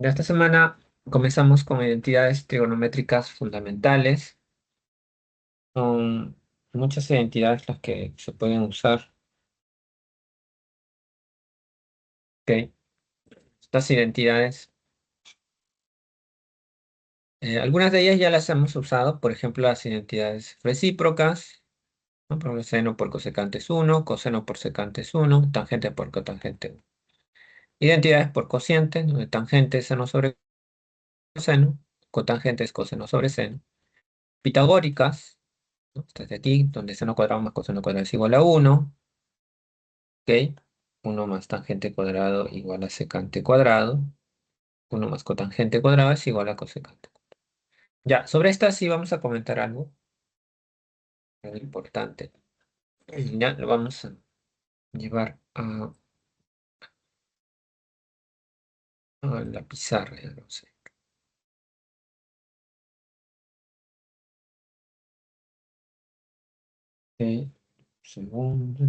De esta semana comenzamos con identidades trigonométricas fundamentales. Son muchas identidades las que se pueden usar. ¿Ok? Estas identidades, algunas de ellas ya las hemos usado, por ejemplo, las identidades recíprocas, ¿no? Por ejemplo, seno por cosecante es 1, coseno por secante es 1, tangente por cotangente 1. Identidades por cociente, donde tangente es seno sobre coseno, cotangente es coseno sobre seno. Pitagóricas, ¿no? Estas de aquí, donde seno cuadrado más coseno cuadrado es igual a 1. ¿Ok? 1 más tangente cuadrado igual a secante cuadrado. 1 más cotangente cuadrado es igual a cosecante. Ya, sobre esta sí vamos a comentar algo importante. Ya lo vamos a llevar a la pizarra. Ya no sé. Ok, segundo.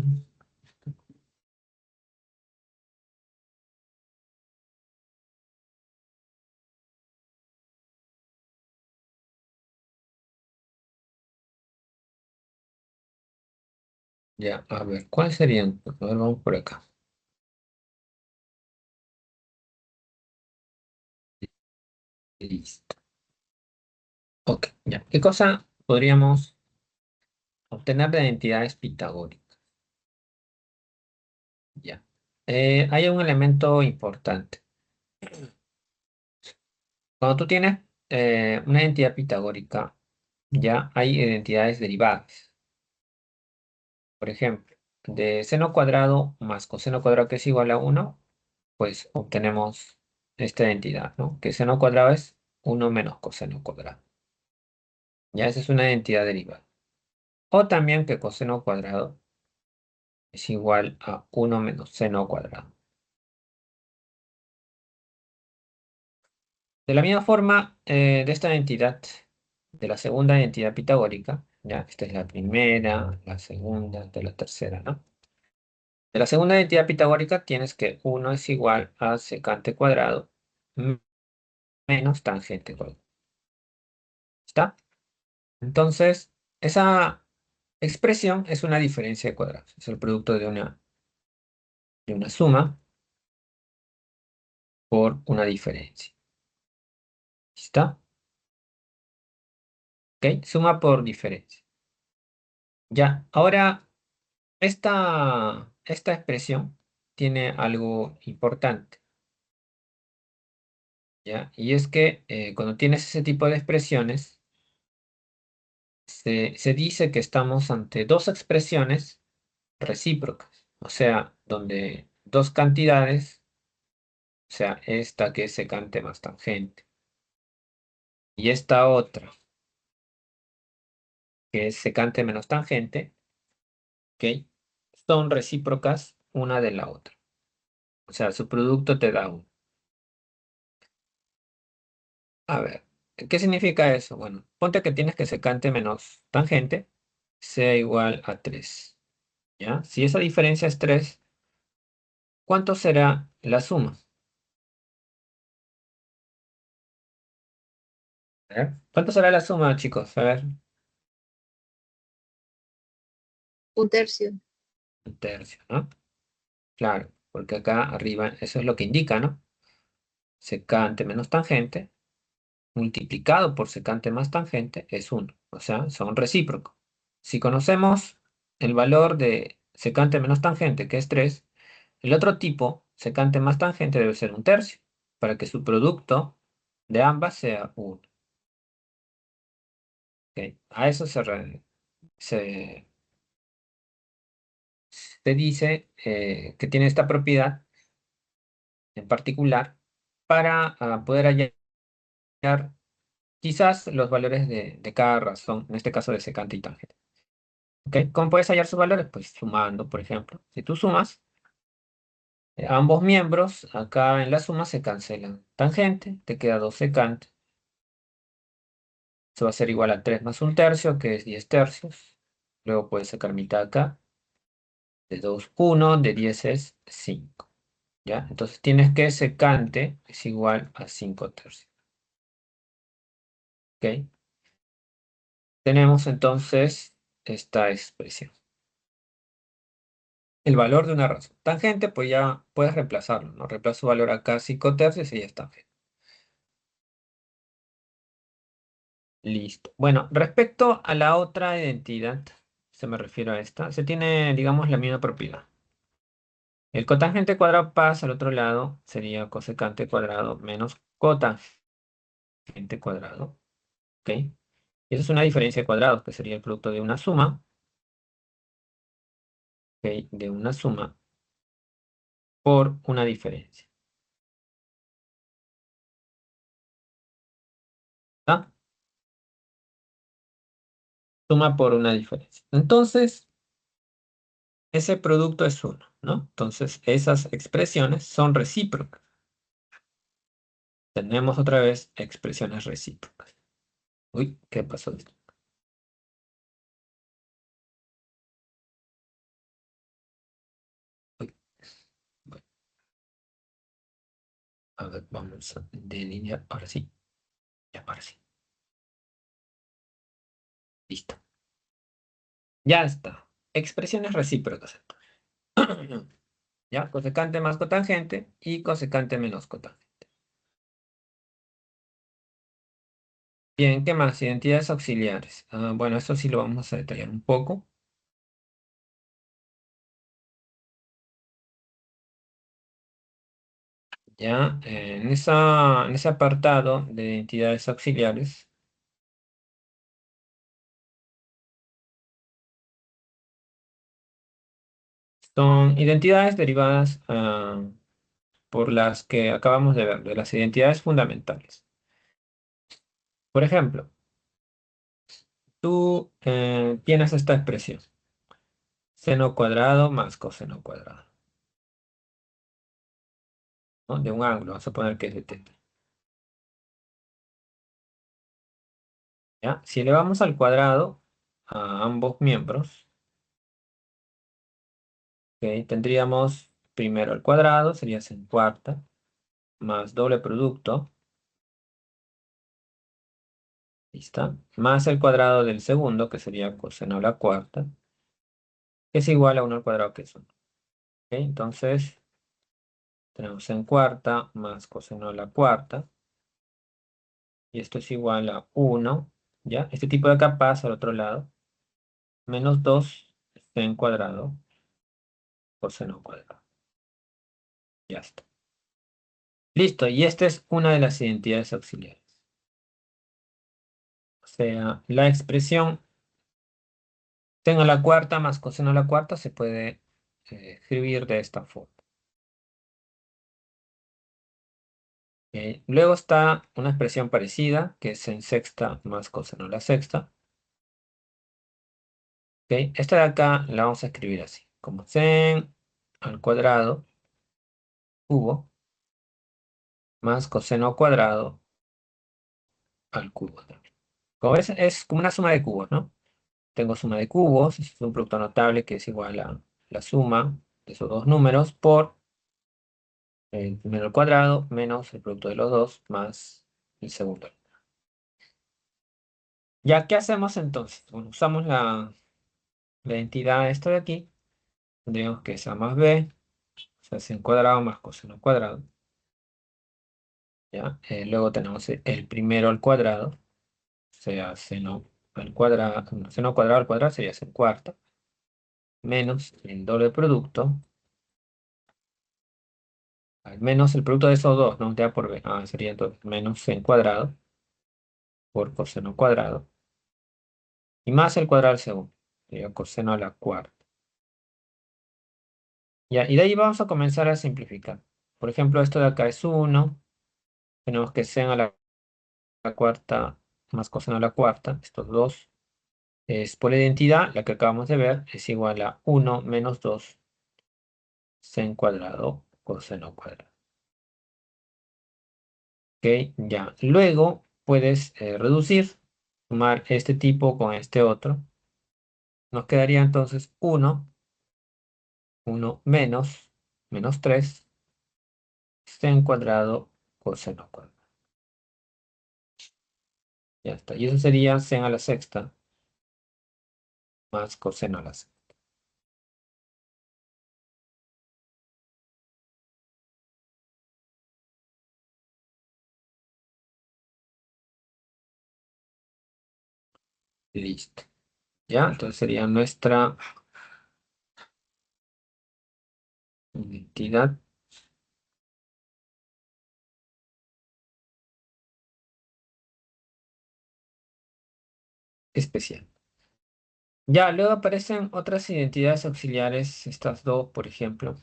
Ya, a ver, ¿cuáles serían? A ver, vamos por acá. Listo. Ok, ya. ¿Qué cosa podríamos obtener de identidades pitagóricas? Ya. Hay un elemento importante. Cuando tú tienes una identidad pitagórica, ya hay identidades derivadas. Por ejemplo, de seno cuadrado más coseno cuadrado que es igual a 1, pues obtenemos esta identidad, ¿no? Que seno cuadrado es 1 menos coseno cuadrado. Ya esa es una identidad derivada. O también que coseno cuadrado es igual a 1 menos seno cuadrado. De la misma forma, de esta identidad, de la segunda identidad pitagórica, ya, esta es la primera, la segunda, de la tercera, ¿no? De la segunda identidad pitagórica tienes que 1 es igual a secante cuadrado menos tangente cuadrado. ¿Está? Entonces, esa expresión es una diferencia de cuadrados. Es el producto de una suma por una diferencia. ¿Está? ¿Ok? Suma por diferencia. Ya, ahora esta expresión tiene algo importante. ¿Ya? Y es que cuando tienes ese tipo de expresiones, se dice que estamos ante dos expresiones recíprocas, o sea, donde dos cantidades, o sea, esta que es secante más tangente, y esta otra, que es secante menos tangente, ¿ok? Son recíprocas una de la otra. O sea, su producto te da uno. A ver, ¿qué significa eso? Bueno, ponte que tienes que secante menos tangente sea igual a 3. ¿Ya? Si esa diferencia es 3, ¿cuánto será la suma? A ver, ¿cuánto será la suma, chicos? A ver, Un tercio. un tercio, ¿no? Claro, porque acá arriba eso es lo que indica, ¿no? Secante menos tangente multiplicado por secante más tangente es 1. O sea, son recíprocos. Si conocemos el valor de secante menos tangente, que es 3, el otro tipo, secante más tangente, debe ser un tercio, para que su producto de ambas sea 1. ¿Ok? A eso se, se dice que tiene esta propiedad en particular para poder hallar quizás los valores de cada razón, en este caso de secante y tangente. ¿Ok? ¿Cómo puedes hallar sus valores? Pues sumando, por ejemplo. Si tú sumas ambos miembros, acá en la suma se cancelan. Tangente, te queda 2 secante. Eso va a ser igual a 3 más un tercio, que es 10 tercios. Luego puedes sacar mitad acá. De 2, 1, de 10 es 5. ¿Ya? Entonces tienes que secante es igual a 5/3. ¿Ok? Tenemos entonces esta expresión. El valor de una razón. Tangente, pues ya puedes reemplazarlo, ¿no? Reemplazo valor acá 5/3 y ya está. Listo. Bueno, respecto a la otra identidad, se me refiere a esta, se tiene, digamos, la misma propiedad. El cotangente cuadrado pasa al otro lado, sería cosecante cuadrado menos cotangente cuadrado, ¿ok? Y esa es una diferencia de cuadrados, que sería el producto de una suma, ¿ok? De una suma por una diferencia. ¿Está? Suma por una diferencia. Entonces, ese producto es uno, ¿no? Entonces, esas expresiones son recíprocas. Tenemos otra vez expresiones recíprocas. Uy, ¿qué pasó? Uy, bueno, a ver, vamos a delinear. Ahora sí, ya, ahora sí. Listo. Ya está. Expresiones recíprocas. ¿Ya? Cosecante más cotangente y cosecante menos cotangente. Bien, ¿qué más? Identidades auxiliares. Bueno, esto sí lo vamos a detallar un poco. Ya, en ese apartado de identidades auxiliares son identidades derivadas por las que acabamos de ver, de las identidades fundamentales. Por ejemplo, tú tienes esta expresión, seno cuadrado más coseno cuadrado, ¿no? De un ángulo, vamos a poner que es de θ. ¿Ya? Si elevamos al cuadrado a ambos miembros, ¿ok? Tendríamos primero al cuadrado, sería sin cuarta, más doble producto, ¿listo? Más el cuadrado del segundo, que sería coseno a la cuarta, que es igual a 1 al cuadrado, que es 1. ¿Ok? Entonces, tenemos en cuarta más coseno a la cuarta, y esto es igual a 1, ¿ya? Este tipo de acá pasa al otro lado, menos 2 en cuadrado, coseno cuadrado. Ya está. Listo, y esta es una de las identidades auxiliares. O sea, la expresión seno a la cuarta más coseno a la cuarta se puede escribir de esta forma. Luego está una expresión parecida, que es en sexta más coseno a la sexta. Esta de acá la vamos a escribir así, como sen al cuadrado cubo más coseno cuadrado al cubo también. Como ves, es como una suma de cubos, ¿no? Tengo suma de cubos, es un producto notable que es igual a la suma de esos dos números por el primero al cuadrado menos el producto de los dos más el segundo. ¿Ya qué hacemos entonces? Bueno, usamos la entidad esto de aquí. Tendríamos que es a más b, o sea, sin cuadrado más coseno cuadrado. ¿Ya? Luego tenemos el primero al cuadrado, o sea, seno al cuadrado, no, seno cuadrado al cuadrado sería sin cuarta, menos el doble producto, al menos el producto de esos dos, ¿no? Ya por b, sería entonces menos sen cuadrado por coseno cuadrado, y más el cuadrado al segundo, sería coseno a la cuarta. Ya, y de ahí vamos a comenzar a simplificar. Por ejemplo, esto de acá es 1, tenemos que sen a la cuarta más coseno a la cuarta, estos dos. Es por la identidad, la que acabamos de ver, es igual a 1 menos 2 sen cuadrado coseno cuadrado. Ok, ya. Luego puedes reducir, sumar este tipo con este otro. Nos quedaría entonces 1 menos 3 sen cuadrado coseno cuadrado. Ya está. Y eso sería sen a la sexta más coseno a la sexta. Listo. Ya, entonces sería nuestra identidad especial. Ya, luego aparecen otras identidades auxiliares, estas dos, por ejemplo.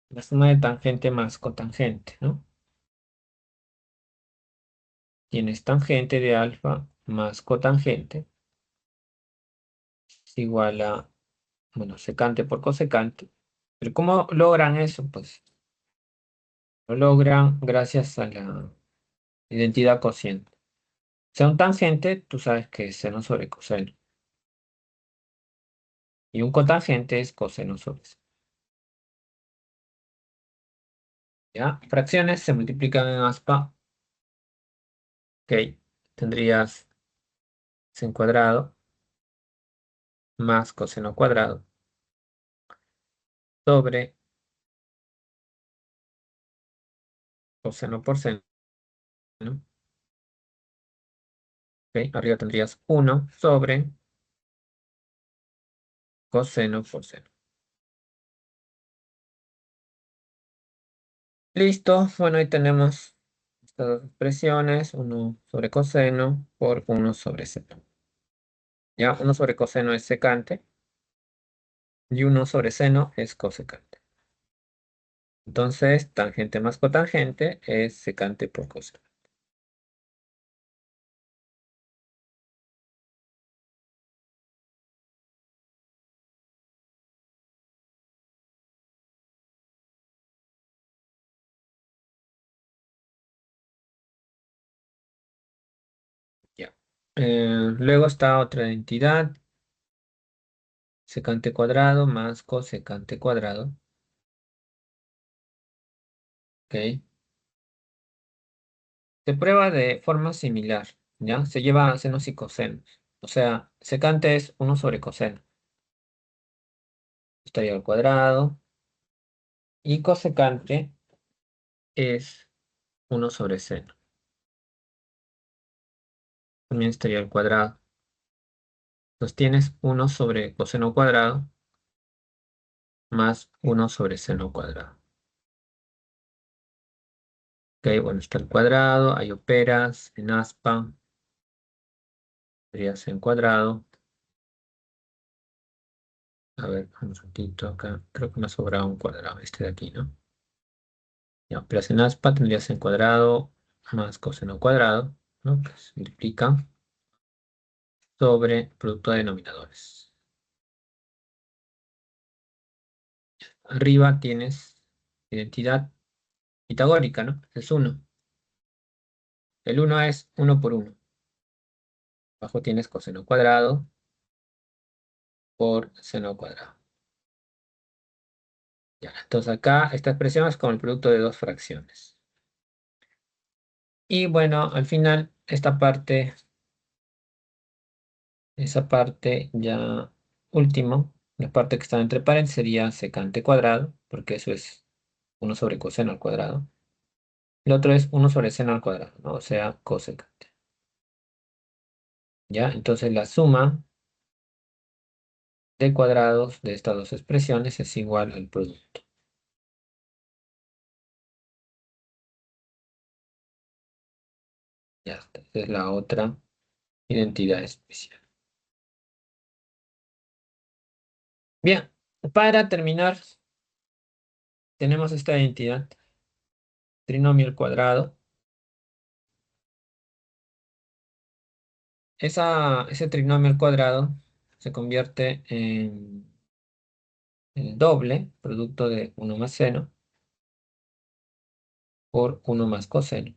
La suma de tangente más cotangente, ¿no? Tienes tangente de alfa más cotangente es igual a, bueno, secante por cosecante. Pero ¿cómo logran eso? Pues lo logran gracias a la identidad cociente. O sea, un tangente, tú sabes que es seno sobre coseno. Y un cotangente es coseno sobre seno. ¿Ya? Fracciones se multiplican en aspa. Ok. Tendrías sen cuadrado más coseno cuadrado sobre coseno por seno. Ok. Arriba tendrías 1 sobre coseno por seno. Listo. Bueno, ahí tenemos estas dos expresiones. 1 sobre coseno por 1 sobre seno. Ya, 1 sobre coseno es secante y 1 sobre seno es cosecante. Entonces, tangente más cotangente es secante por coseno. Ya. Luego está otra identidad, secante cuadrado más cosecante cuadrado. ¿Ok? Se prueba de forma similar, ¿ya? Se lleva a senos y cosenos. O sea, secante es 1 sobre coseno. Estaría al cuadrado. Y cosecante es 1 sobre seno. También estaría al cuadrado. Entonces tienes 1 sobre coseno cuadrado más 1 sobre seno cuadrado. Ok, bueno, está el cuadrado, ahí operas en aspa, sería en cuadrado. A ver, un ratito acá, creo que me ha sobrado un cuadrado, este de aquí, ¿no? Ya, operas en aspa, tendrías en cuadrado más coseno cuadrado, ¿no? Que se multiplica sobre producto de denominadores. Arriba tienes identidad pitagórica, ¿no? Es 1. El 1 es 1 por 1. Abajo tienes coseno cuadrado por seno cuadrado. Ya, entonces acá esta expresión es como el producto de dos fracciones. Y bueno, al final esa parte ya último, la parte que está entre paréntesis sería secante cuadrado, porque eso es 1 sobre coseno al cuadrado. El otro es 1 sobre seno al cuadrado, ¿no? O sea, cosecante. ¿Ya? Entonces la suma de cuadrados de estas dos expresiones es igual al producto. Ya está. Esa es la otra identidad especial. Bien, para terminar, tenemos esta identidad trinomio al cuadrado. Ese trinomio al cuadrado se convierte en el doble producto de 1 más seno por 1 más coseno.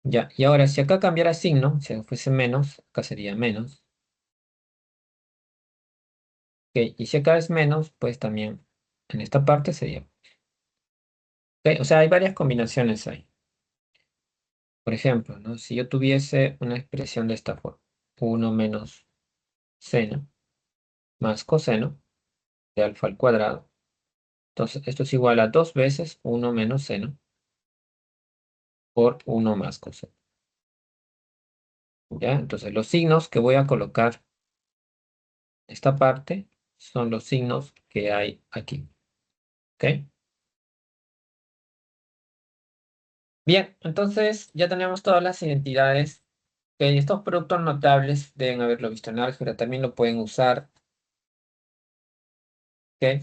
Ya, y ahora si acá cambiara signo, si fuese menos, acá sería menos. Ok, y si acá es menos, pues también En esta parte sería. ¿Ok? O sea, hay varias combinaciones ahí. Por ejemplo, ¿no? Si yo tuviese una expresión de esta forma, uno menos seno más coseno de alfa al cuadrado. Entonces, esto es igual a 2 veces uno menos seno por uno más coseno. ¿Ya? Entonces, los signos que voy a colocar en esta parte son los signos que hay aquí. ¿Ok? Bien, entonces ya tenemos todas las identidades. Ok, estos productos notables deben haberlo visto en álgebra, también lo pueden usar. ¿Ok?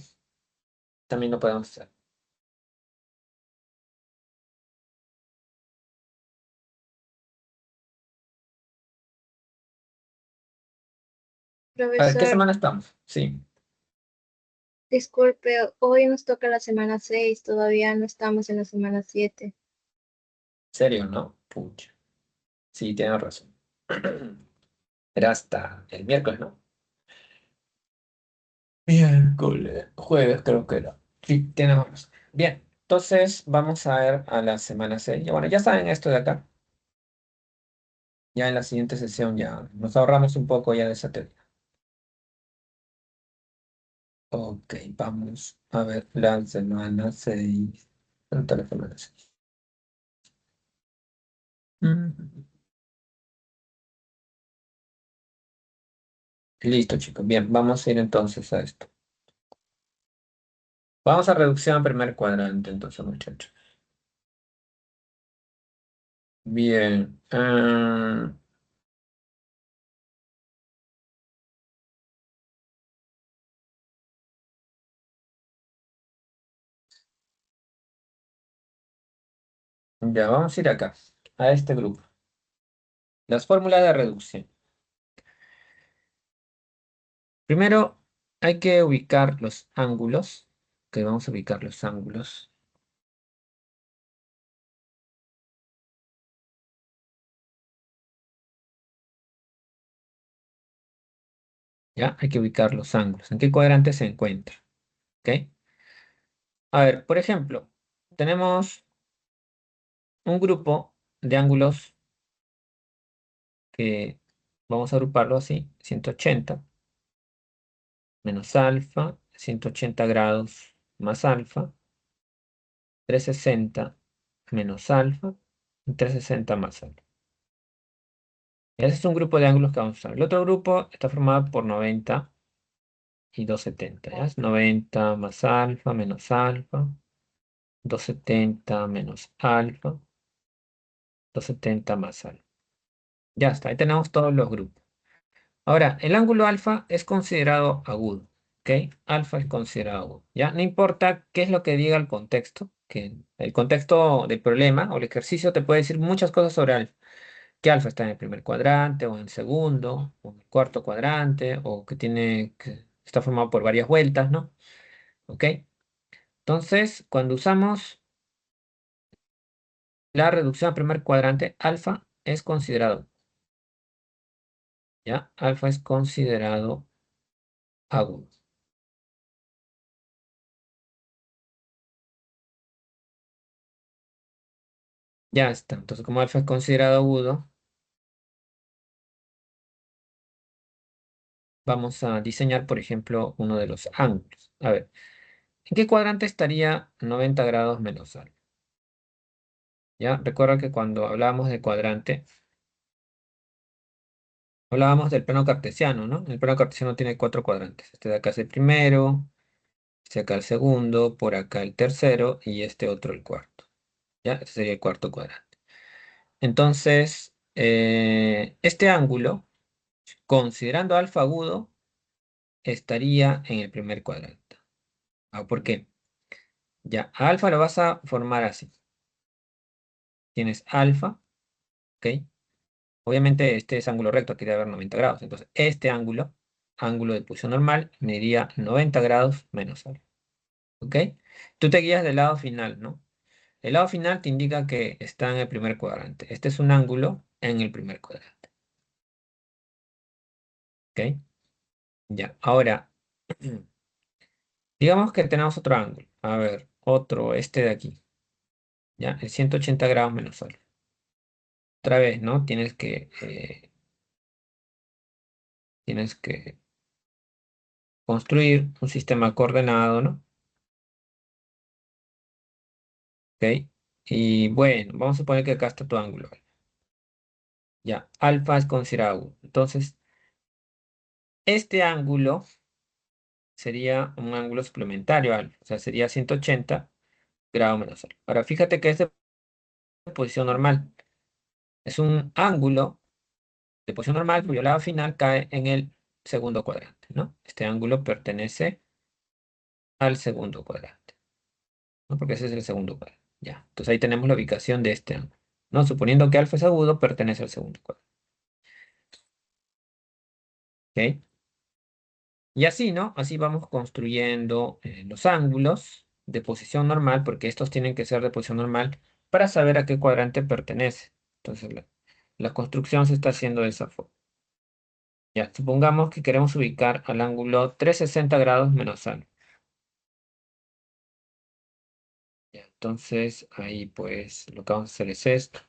También lo podemos usar. A ver, ¿qué Profesor, semana estamos? Sí, disculpe, hoy nos toca la semana 6, todavía no estamos en la semana 7. serio, ¿no? Pucha. Sí, tienes razón. Era hasta el miércoles, ¿no? Miércoles, jueves creo que era. Sí, tienes razón. Bien, entonces vamos a ver a la semana 6. Ya, bueno, ya saben esto de acá. Ya en la siguiente sesión ya nos ahorramos un poco ya de esa teoría. Ok, vamos a ver la semana 6. ¿Dónde está la semana 6? Listo, chicos. Bien, vamos a ir entonces a esto. Vamos a reducción al primer cuadrante, entonces, muchachos. Bien. Ya, vamos a ir acá, a este grupo. Las fórmulas de reducción. Primero hay que ubicar los ángulos. Que vamos a ubicar los ángulos. Ya, hay que ubicar los ángulos. ¿En qué cuadrante se encuentra? ¿Ok? A ver, por ejemplo, tenemos un grupo de ángulos que vamos a agruparlo así: 180 menos alfa, 180 grados más alfa, 360 menos alfa, y 360 más alfa. Ese es un grupo de ángulos que vamos a usar. El otro grupo está formado por 90 y 270. ¿Ya? Es 90 más alfa menos alfa, 270 menos alfa, 270 más alfa. Ya está, ahí tenemos todos los grupos. Ahora, el ángulo alfa es considerado agudo. ¿Ok? Alfa es considerado agudo. ¿Ya? No importa qué es lo que diga el contexto, que el contexto del problema o el ejercicio te puede decir muchas cosas sobre alfa. Que alfa está en el primer cuadrante, o en el segundo, o en el cuarto cuadrante, o que está formado por varias vueltas, ¿no? ¿Ok? Entonces, cuando usamos la reducción al primer cuadrante, alfa es considerado, ¿ya? Alfa es considerado agudo. Ya está. Entonces, como alfa es considerado agudo, vamos a diseñar, por ejemplo, uno de los ángulos. A ver, ¿en qué cuadrante estaría 90 grados menos alfa? ¿Ya? Recuerda que cuando hablábamos de cuadrante, hablábamos del plano cartesiano, ¿no? El plano cartesiano tiene 4 cuadrantes. Este de acá es el primero, este de acá el segundo, por acá el tercero y este otro el cuarto. ¿Ya? Este sería el cuarto cuadrante. Entonces, este ángulo, considerando alfa agudo, estaría en el primer cuadrante. ¿Por qué? Ya, a alfa lo vas a formar así. Tienes alfa, ¿ok? Obviamente este es ángulo recto, aquí debe haber 90 grados. Entonces, este ángulo, ángulo de posición normal, me iría 90 grados menos alfa. ¿Ok? Tú te guías del lado final, ¿no? El lado final te indica que está en el primer cuadrante. Este es un ángulo en el primer cuadrante. ¿Ok? Ya. Ahora, Digamos que tenemos otro ángulo. A ver, otro, este de aquí. Ya, el 180 grados menos alfa. Otra vez, ¿no? Tienes que construir un sistema coordenado, ¿no? ¿Ok? Y bueno, vamos a suponer que acá está tu ángulo. Ya, alfa es considerado 1. Entonces, este ángulo sería un ángulo suplementario alfa. O sea, sería 180 grados menos alfa. Ahora, fíjate que es de posición normal. Es un ángulo de posición normal cuyo lado final cae en el segundo cuadrante, ¿no? Este ángulo pertenece al segundo cuadrante, ¿no? Porque ese es el segundo cuadrante. Ya, entonces ahí tenemos la ubicación de este ángulo, ¿no? Suponiendo que alfa es agudo, pertenece al segundo cuadrante. ¿Ok? Y así, ¿no? Así vamos construyendo los ángulos de posición normal, porque estos tienen que ser de posición normal para saber a qué cuadrante pertenece. Entonces, la construcción se está haciendo de esa forma. Ya, supongamos que queremos ubicar al ángulo 360 grados menos alfa. Ya, entonces, ahí pues lo que vamos a hacer es esto.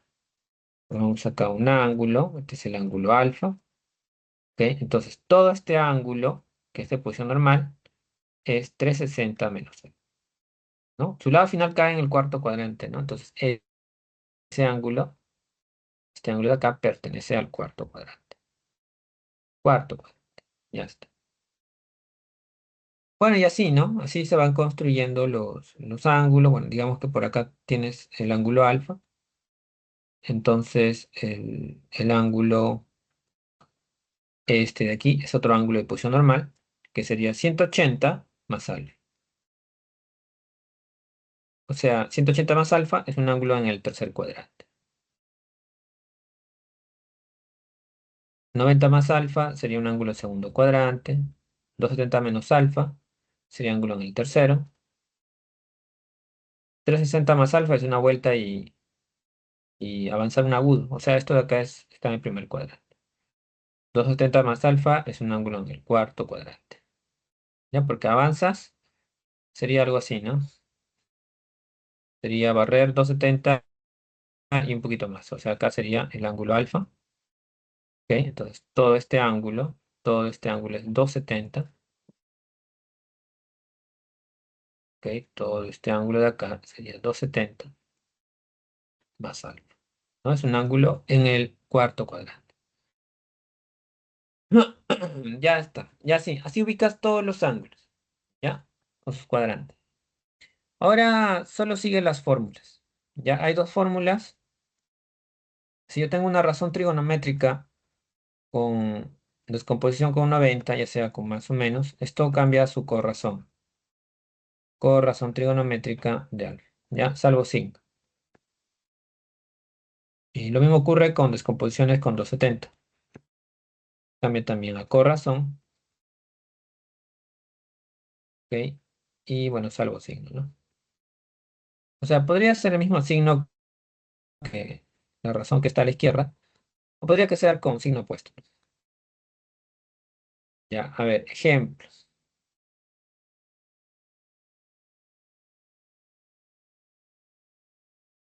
Vamos a sacar un ángulo, este es el ángulo alfa. ¿Ok? Entonces, todo este ángulo, que es de posición normal, es 360 menos alfa, ¿no? Su lado final cae en el cuarto cuadrante, ¿no? Entonces, ese ángulo, este ángulo de acá pertenece al cuarto cuadrante. Cuarto cuadrante, ya está. Bueno, y así, ¿no? Así se van construyendo los ángulos. Bueno, digamos que por acá tienes el ángulo alfa. Entonces, el ángulo este de aquí es otro ángulo de posición normal, que sería 180 más alfa. O sea, 180 más alfa es un ángulo en el tercer cuadrante. 90 más alfa sería un ángulo en segundo cuadrante. 270 menos alfa sería ángulo en el tercero. 360 más alfa es una vuelta y avanzar un agudo. O sea, esto de acá está en el primer cuadrante. 270 más alfa es un ángulo en el cuarto cuadrante. ¿Ya? Porque avanzas, sería algo así, ¿no? Sería barrer 270 y un poquito más. O sea, acá sería el ángulo alfa. ¿Ok? Entonces, todo este ángulo es 270. ¿Ok? Todo este ángulo de acá sería 270 más alfa. ¿No? Es un ángulo en el cuarto cuadrante. Ya está. Ya sí. Así ubicas todos los ángulos. ¿Ya? Con sus cuadrantes. Ahora solo sigue las fórmulas. Ya hay dos fórmulas. Si yo tengo una razón trigonométrica con descomposición con 90, ya sea con más o menos, esto cambia a su corrazón. Corrazón trigonométrica de alfa. ¿Ya? Salvo signo. Y lo mismo ocurre con descomposiciones con 270. Cambia también a corrazón. ¿Ok? Y bueno, salvo signo, ¿no? O sea, podría ser el mismo signo que la razón que está a la izquierda, o podría que sea con signo opuesto. Ya, a ver, ejemplos.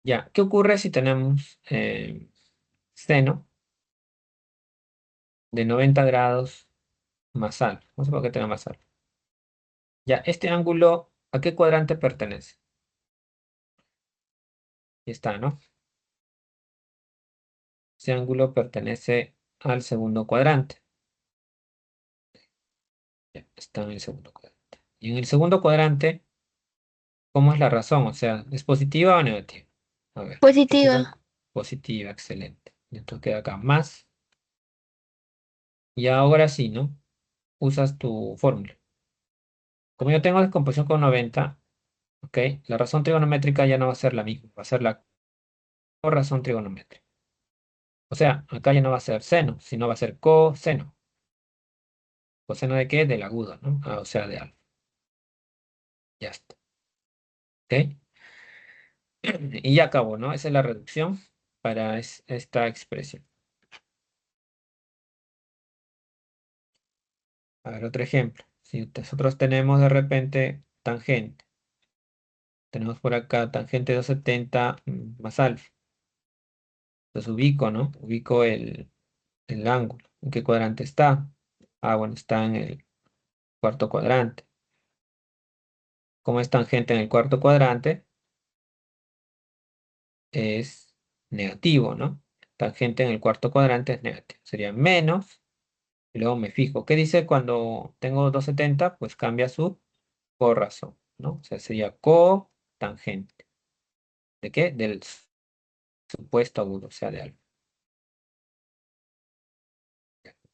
Ya, ¿qué ocurre si tenemos seno de 90 grados más alfa? No sé por qué tenga más alfa. Ya, este ángulo, ¿a qué cuadrante pertenece? Ahí está, ¿no? Ese ángulo pertenece al segundo cuadrante. Ya, está en el segundo cuadrante. Y en el segundo cuadrante, ¿cómo es la razón? O sea, ¿es positiva o negativa? A ver, Positiva. procura. Positiva, excelente. Y entonces queda acá más. Y ahora sí, ¿no? Usas tu fórmula. Como yo tengo descomposición con 90, ¿ok? La razón trigonométrica ya no va a ser la misma, va a ser la corrazón trigonométrica. O sea, acá ya no va a ser seno, sino va a ser coseno. ¿Coseno de qué? Del agudo, ¿no? Ah, o sea, de alfa. Ya está. ¿Ok? Y ya acabó, ¿no? Esa es la reducción para esta expresión. A ver, otro ejemplo. Si nosotros tenemos de repente tangente, tenemos por acá tangente de 270 más alfa. Entonces ubico, ¿no? Ubico el ángulo. ¿En qué cuadrante está? Ah, bueno, está en el cuarto cuadrante. Como es tangente en el cuarto cuadrante, es negativo, ¿no? Tangente en el cuarto cuadrante es negativo. Sería menos, y luego me fijo. ¿Qué dice cuando tengo 270? Pues cambia su corrazón, ¿no? O sea, sería cotangente. ¿De qué? Del supuesto ángulo, o sea, de algo.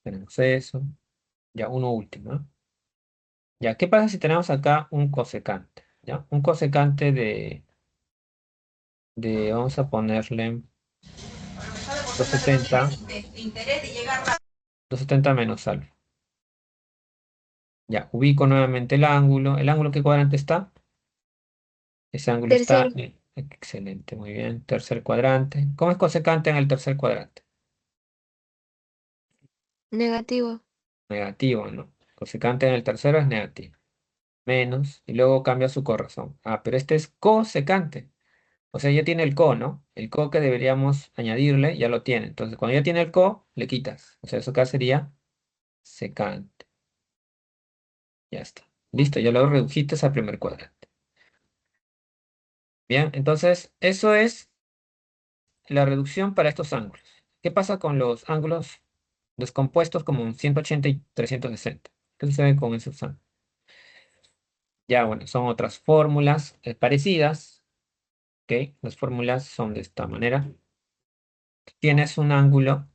Tenemos eso. Ya, uno último, ¿no? Ya, ¿qué pasa si tenemos acá un cosecante? ¿Ya? Un cosecante vamos a ponerle 270, 270 menos alfa. Ya, ubico nuevamente el ángulo. ¿El ángulo qué cuadrante está? Ese ángulo está Tercero, excelente, muy bien. Tercer cuadrante. ¿Cómo es cosecante en el tercer cuadrante? negativo. Negativo, ¿no? Cosecante en el tercero es negativo. Menos, y luego cambia su corrazón. Ah, pero este es cosecante. O sea, ya tiene el co, ¿no? El co que deberíamos añadirle, ya lo tiene. Entonces, cuando ya tiene el co, le quitas. O sea, eso acá sería secante. Ya está. Listo, ya lo redujiste al primer cuadrante. Bien, entonces, eso es la reducción para estos ángulos. ¿Qué pasa con los ángulos descompuestos como un 180 y 360? ¿Qué sucede con esos ángulos? Ya, bueno, son otras fórmulas parecidas. ¿Ok? Las fórmulas son de esta manera. Tienes un ángulo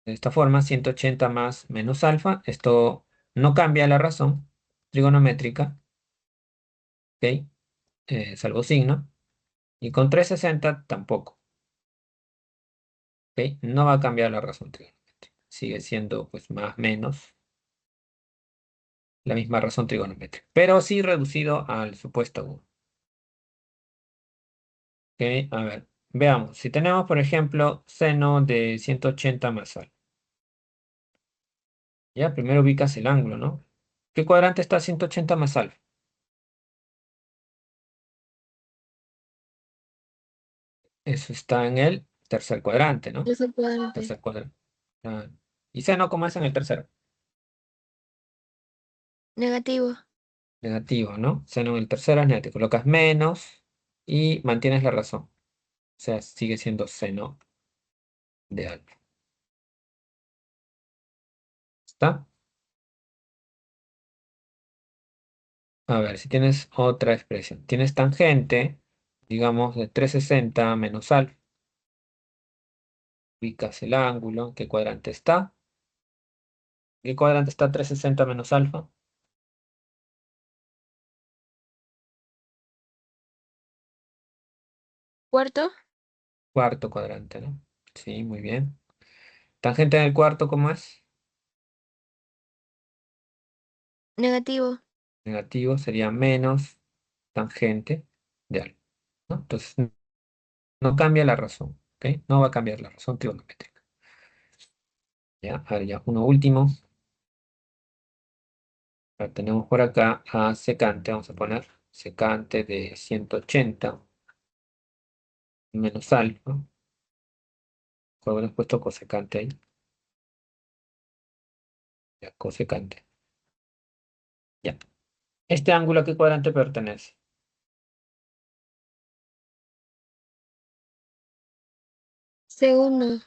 de esta forma, 180 más menos alfa. Esto no cambia la razón trigonométrica, ¿ok? Salvo signo. Y con 360 tampoco, ¿ok? No va a cambiar la razón trigonométrica. Sigue siendo, pues, más menos la misma razón trigonométrica, pero sí reducido al supuesto uno. ¿Ok? A ver, veamos. Si tenemos, por ejemplo, seno de 180 más alfa. Ya, primero ubicas el ángulo, ¿no? ¿Qué cuadrante está 180 más alfa? Eso está en el tercer cuadrante, ¿no? Tercer cuadrante. Tercer cuadrante. Ah, ¿y seno cómo es en el tercero? Negativo. Negativo, ¿no? Seno en el tercero es negativo. Colocas menos y mantienes la razón. O sea, sigue siendo seno de alfa. ¿Está? A ver, si tienes otra expresión. Tienes tangente, digamos, de 360 menos alfa. Ubicas el ángulo. ¿Qué cuadrante está? ¿Qué cuadrante está 360 menos alfa? Cuarto, Cuarto cuadrante, ¿no? Sí, muy bien. Tangente en el cuarto, ¿cómo es? negativo. Negativo sería menos tangente de algo, ¿no? Entonces no cambia la razón, ¿ok? No va a cambiar la razón trigonométrica. Ya, a ver, ya uno último. Ahora tenemos por acá a secante, vamos a poner secante de 180 menos alfa. ¿Cuál hemos puesto cosecante ahí? Ya, cosecante. Ya. ¿Este ángulo a qué cuadrante pertenece? Segundo,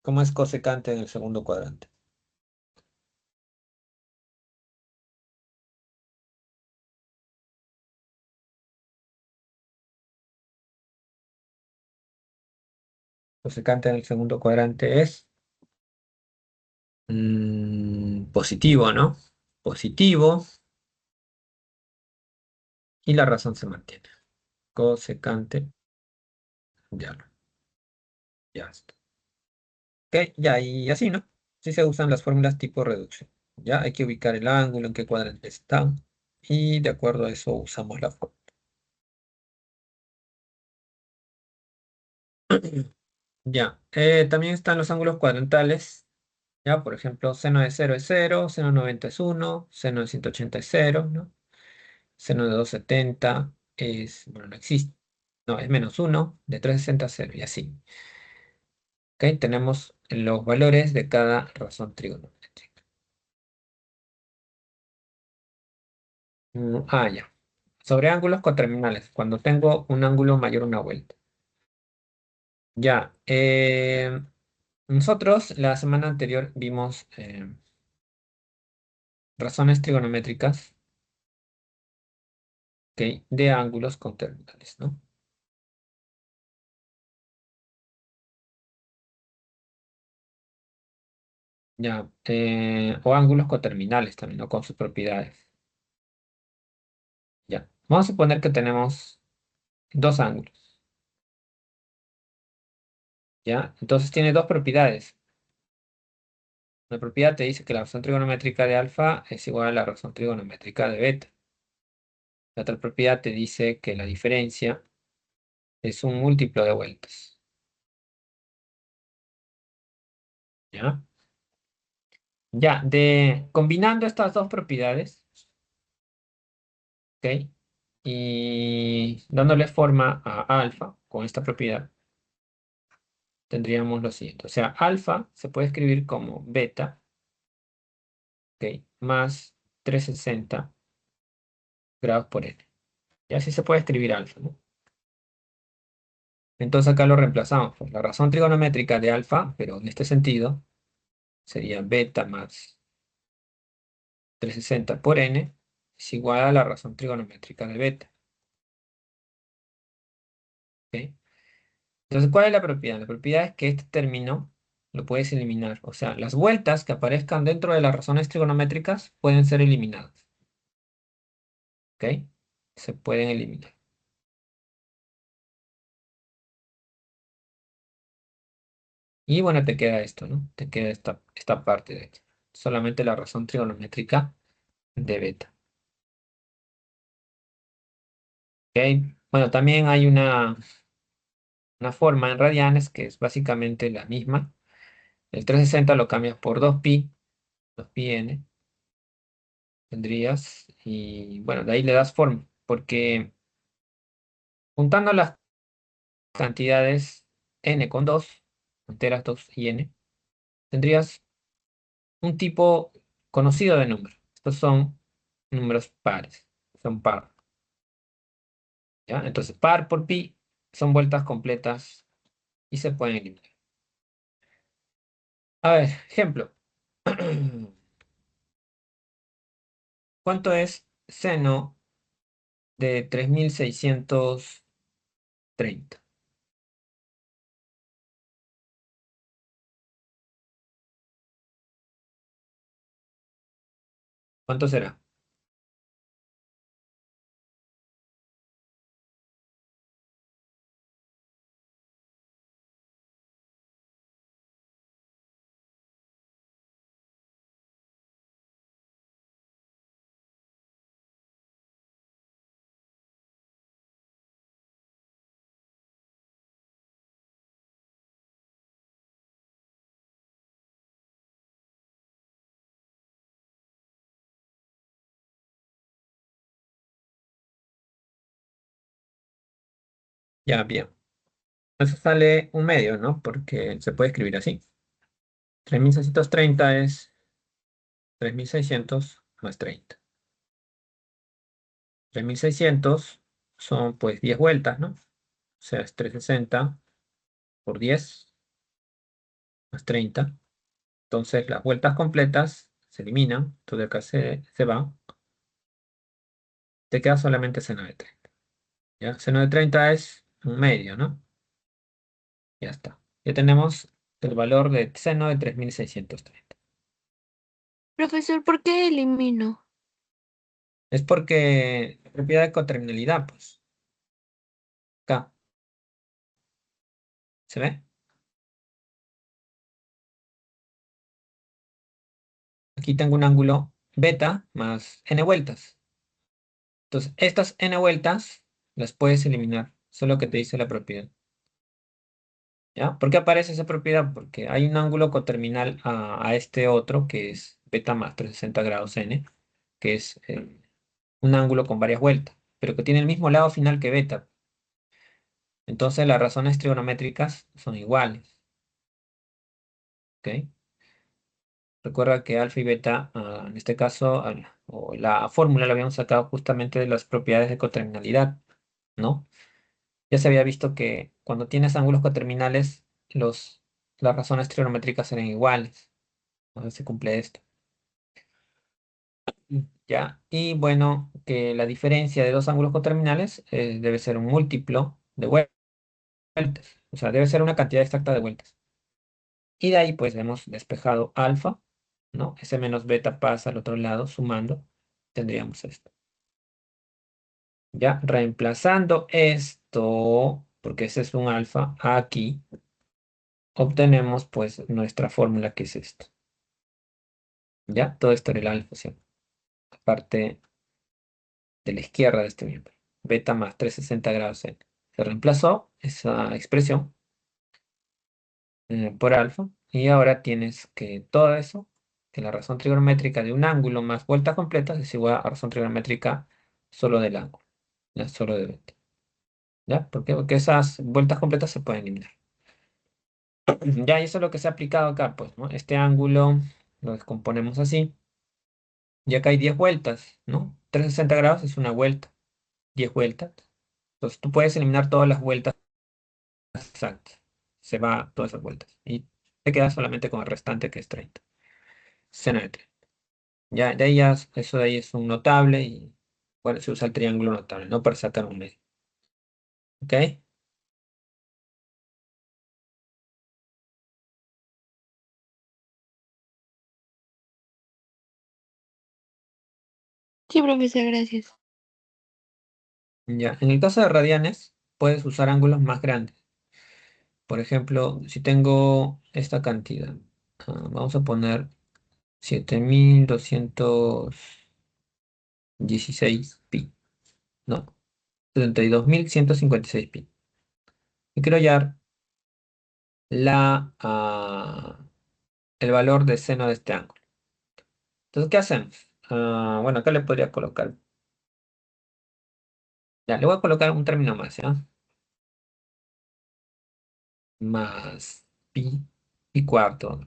¿Cómo es cosecante en el segundo cuadrante? Cosecante en el segundo cuadrante es positivo, ¿no? Positivo y la razón se mantiene. Cosecante de algo. Ya está. Ok, ya, y así, ¿no? Así se usan las fórmulas tipo reducción. Ya hay que ubicar el ángulo, en qué cuadrante está, y de acuerdo a eso usamos la fórmula. Ya, también están los ángulos cuadrantales. Ya, por ejemplo, seno de 0 es 0, seno de 90 es 1, seno de 180 es 0, ¿no? Seno de 270 es, bueno, no existe, no, es menos 1, de 360 es 0, y así. ¿Ok? Tenemos los valores de cada razón trigonométrica. Ya. Sobre ángulos coterminales, cuando tengo un ángulo mayor a una vuelta. Ya. Nosotros la semana anterior vimos razones trigonométricas, ¿ok? De ángulos coterminales, ¿no? Ya. O ángulos coterminales también, ¿no? Con sus propiedades. Ya. Vamos a suponer que tenemos dos ángulos, ¿ya? Entonces tiene dos propiedades. Una propiedad te dice que la razón trigonométrica de alfa es igual a la razón trigonométrica de beta. La otra propiedad te dice que la diferencia es un múltiplo de vueltas, ¿ya? Ya, combinando estas dos propiedades, ¿ok? Y dándole forma a alfa con esta propiedad, tendríamos lo siguiente. O sea, alfa se puede escribir como beta, ¿ok? Más 360 grados por n. Y así se puede escribir alfa, ¿no? Entonces acá lo reemplazamos por la razón trigonométrica de alfa, pero en este sentido sería beta más 360 por n es igual a la razón trigonométrica de beta, ¿ok? Entonces, ¿cuál es la propiedad? La propiedad es que este término lo puedes eliminar. O sea, las vueltas que aparezcan dentro de las razones trigonométricas pueden ser eliminadas, ¿ok? Se pueden eliminar. Y bueno, te queda esto, ¿no? Te queda esta parte de aquí. Solamente la razón trigonométrica de beta, ¿ok? Bueno, también hay una forma en radianes que es básicamente la misma. El 360 lo cambias por 2pi n, tendrías, y bueno, de ahí le das forma, porque juntando las cantidades n con 2 enteras 2 y n, tendrías un tipo conocido de número. Estos son números pares, son par, ¿ya? Entonces, par por pi son vueltas completas y se pueden eliminar. A ver, ejemplo. ¿Cuánto es seno de 3630? ¿Cuánto será? Ya, bien. Eso sale un medio, ¿no? Porque se puede escribir así. 3630 es 3600 más 30. 3600 son pues 10 vueltas, ¿no? O sea, es 360 por 10 más 30. Entonces las vueltas completas se eliminan. Todo de acá se va. Te queda solamente seno de 30. ¿Ya? Seno de 30 es un medio, ¿no? Ya está. Ya tenemos el valor de seno de 3630. Profesor, ¿por qué elimino? Es porque la propiedad de coterminalidad, pues, acá, ¿se ve? Aquí tengo un ángulo beta más n vueltas. Entonces, estas n vueltas las puedes eliminar, solo que te dice la propiedad. ¿Ya? ¿Por qué aparece esa propiedad? Porque hay un ángulo coterminal a este otro, que es beta más 360 grados n, que es un ángulo con varias vueltas, pero que tiene el mismo lado final que beta. Entonces las razones trigonométricas son iguales. ¿Ok? Recuerda que alfa y beta, en este caso, o la fórmula la habíamos sacado justamente de las propiedades de coterminalidad, ¿no? Ya se había visto que cuando tienes ángulos coterminales, las razones trigonométricas serán iguales. Entonces se cumple esto. ¿Ya? Y bueno, que la diferencia de dos ángulos coterminales debe ser un múltiplo de vueltas. O sea, debe ser una cantidad exacta de vueltas. Y de ahí pues hemos despejado alfa, ¿no? Ese menos beta pasa al otro lado, sumando, tendríamos esto. Ya, reemplazando esto, porque ese es un alfa, aquí obtenemos pues nuestra fórmula que es esto. Ya, todo esto era el alfa, ¿sí? La parte de la izquierda de este miembro. Beta más 360 grados N. Se reemplazó esa expresión por alfa y ahora tienes que todo eso, que la razón trigonométrica de un ángulo más vueltas completas es igual a razón trigonométrica solo del ángulo, ya solo de beta. ¿Ya? ¿Por qué? Porque esas vueltas completas se pueden eliminar. Ya, y eso es lo que se ha aplicado acá, pues, ¿no? Este ángulo lo descomponemos así. Y acá hay 10 vueltas, ¿no? 360 grados es una vuelta, 10 vueltas. Entonces tú puedes eliminar todas las vueltas exactas. Se va todas esas vueltas. Y te queda solamente con el restante que es 30. Seno de 30. Ya, de ahí eso de ahí es un notable y bueno, se usa el triángulo notable, ¿no? Para sacar un medio. ¿Ok? Sí, profesor, gracias. Ya, en el caso de radianes, puedes usar ángulos más grandes. Por ejemplo, si tengo esta cantidad, vamos a poner 7216 pi, ¿no? 72.156 pi. Y quiero hallar el valor de seno de este ángulo. Entonces, ¿qué hacemos? Bueno, acá le podría colocar, ya, le voy a colocar un término más, ¿ya? Más pi cuarto.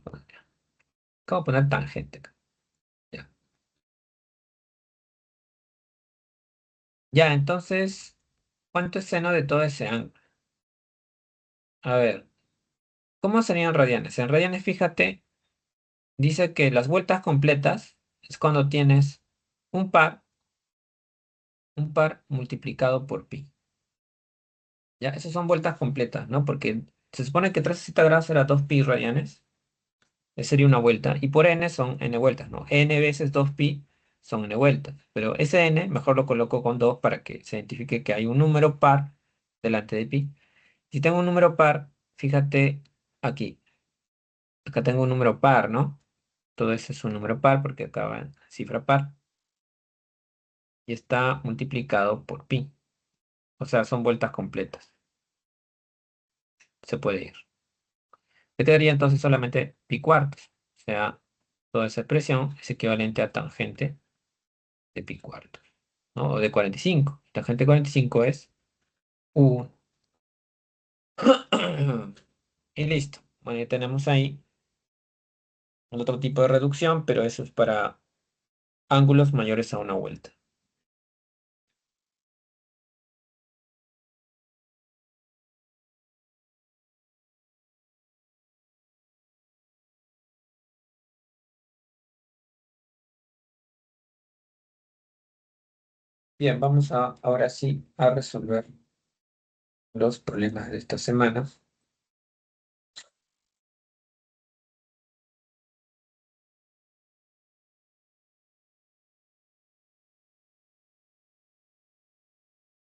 Acabo de poner tangente acá. Ya. Ya, entonces, ¿cuánto es seno de todo ese ángulo? A ver, ¿cómo serían radianes? En radianes, fíjate, dice que las vueltas completas es cuando tienes un par, un par multiplicado por pi. Ya, esas son vueltas completas, ¿no? Porque se supone que 360 grados era 2 pi radianes. Esa sería una vuelta. Y por n son n vueltas, ¿no? N veces 2 pi son n vueltas. Pero ese n mejor lo coloco con 2 para que se identifique que hay un número par delante de pi. Si tengo un número par, fíjate aquí. Acá tengo un número par, ¿no? Todo eso es un número par porque acaba en cifra par. Y está multiplicado por pi. O sea, son vueltas completas. Se puede ir. ¿Qué te daría entonces solamente pi cuartos? O sea, toda esa expresión es equivalente a tangente de pi cuartos, ¿no? O de 45. Tangente de 45 es 1. Y listo. Bueno, ya tenemos ahí otro tipo de reducción, pero eso es para ángulos mayores a una vuelta. Bien, vamos ahora sí a resolver los problemas de esta semana.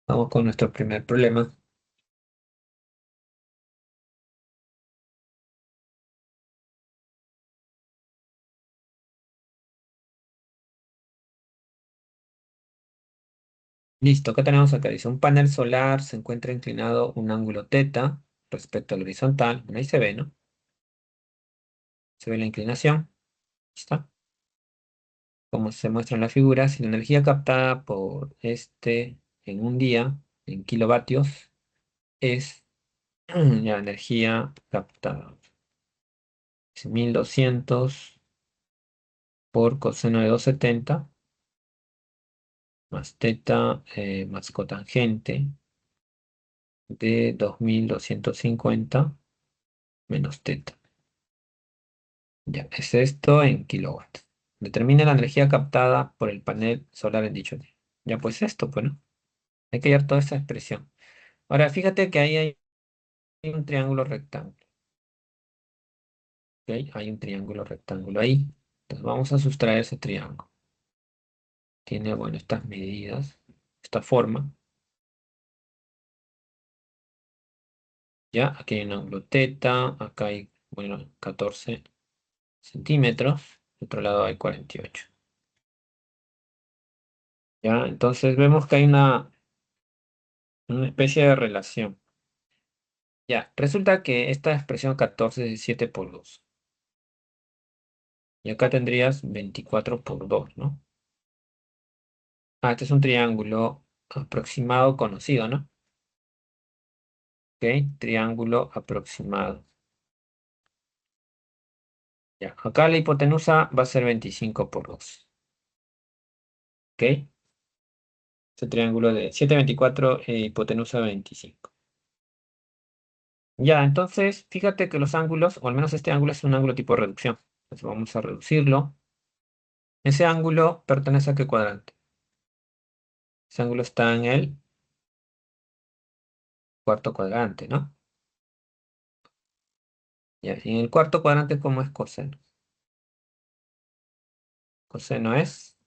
Vamos con nuestro primer problema. Listo, ¿qué tenemos acá? Dice, un panel solar se encuentra inclinado un ángulo teta, respecto al horizontal. Bueno, ahí se ve, ¿no? Se ve la inclinación. Ahí está. Como se muestra en la figura, si la energía captada por este en un día, en kilovatios, es la energía captada. Es 1200 por coseno de 270 más teta más cotangente de 2250 menos teta. Ya, es esto en kilowatts. Determina la energía captada por el panel solar en dicho día. Ya, pues esto, pues, ¿no? Hay que hallar toda esa expresión. Ahora, fíjate que ahí hay un triángulo rectángulo. ¿Ok? Hay un triángulo rectángulo ahí. Entonces vamos a sustraer ese triángulo. Tiene, bueno, estas medidas, esta forma. Ya, aquí hay un ángulo teta, acá hay, bueno, 14 centímetros. De otro lado hay 48. Ya, entonces vemos que hay una especie de relación. Ya, resulta que esta expresión 14 es 17 por 2. Y acá tendrías 24 por 2, ¿no? Ah, este es un triángulo aproximado conocido, ¿no? Ok, triángulo aproximado. Ya, acá la hipotenusa va a ser 25 por 2. ¿Ok? Este triángulo de 7, 24 e hipotenusa 25. Ya, entonces, fíjate que los ángulos, o al menos este ángulo es un ángulo tipo reducción. Entonces vamos a reducirlo. Ese ángulo pertenece a qué cuadrante. Ese ángulo está en el cuarto cuadrante, ¿no? Ya, y en el cuarto cuadrante, ¿cómo es coseno? Coseno es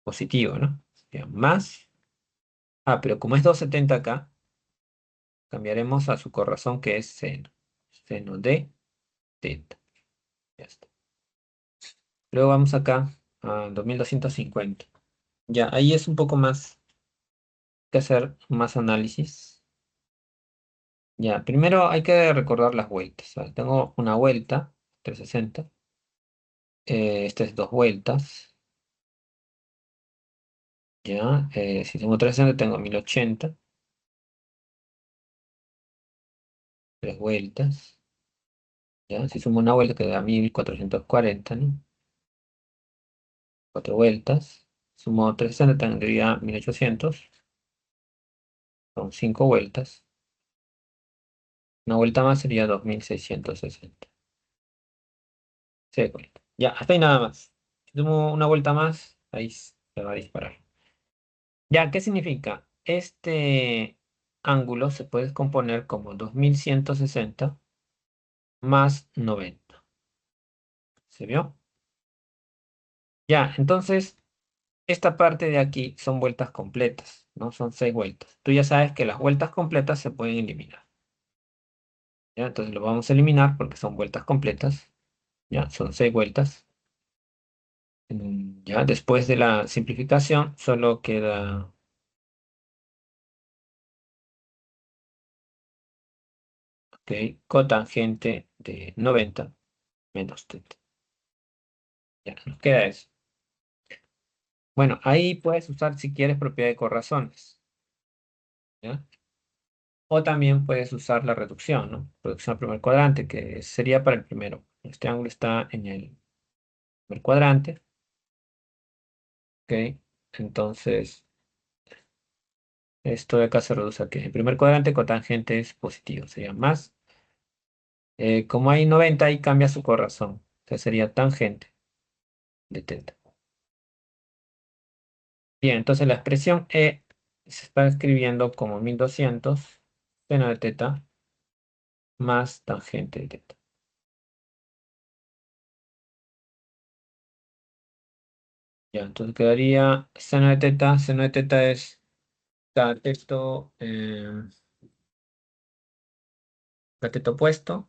positivo, ¿no? Ya, más. Ah, pero como es 270 acá, cambiaremos a su corrazón que es seno. Seno de teta. Ya está. Luego vamos acá a 2250. Ya, ahí es un poco más que hacer más análisis. Ya, primero hay que recordar las vueltas. ¿Vale? Tengo una vuelta, 360. Esta es dos vueltas. Ya, si tengo 360 tengo 1080. Tres vueltas. Ya, si sumo una vuelta queda 1440, ¿no? Cuatro vueltas. Sumo 360 tendría 1800. Son cinco vueltas. Una vuelta más sería 2660. Seis vueltas. Ya, hasta ahí nada más. Si sumo una vuelta más, ahí se va a disparar. Ya, ¿qué significa? Este ángulo se puede componer como 2160 más 90. ¿Se vio? Ya, entonces, esta parte de aquí son vueltas completas, ¿no? Son seis vueltas. Tú ya sabes que las vueltas completas se pueden eliminar. ¿Ya? Entonces lo vamos a eliminar porque son vueltas completas. ¿Ya? Son seis vueltas. Ya, después de la simplificación, solo queda, ok, cotangente de 90 menos teta. Ya, nos queda eso. Bueno, ahí puedes usar si quieres propiedad de corrazones, ¿ya? O también puedes usar la reducción, ¿no? Reducción al primer cuadrante, que sería para el primero. Este ángulo está en el primer cuadrante, ¿ok? Entonces, esto de acá se reduce a que el primer cuadrante cotangente es positivo, sería más. Como hay 90, ahí cambia su corrazón. Entonces sería tangente de teta. Bien, entonces la expresión E se está escribiendo como 1200 seno de teta más tangente de teta. Ya, entonces quedaría seno de teta es cateto, cateto opuesto,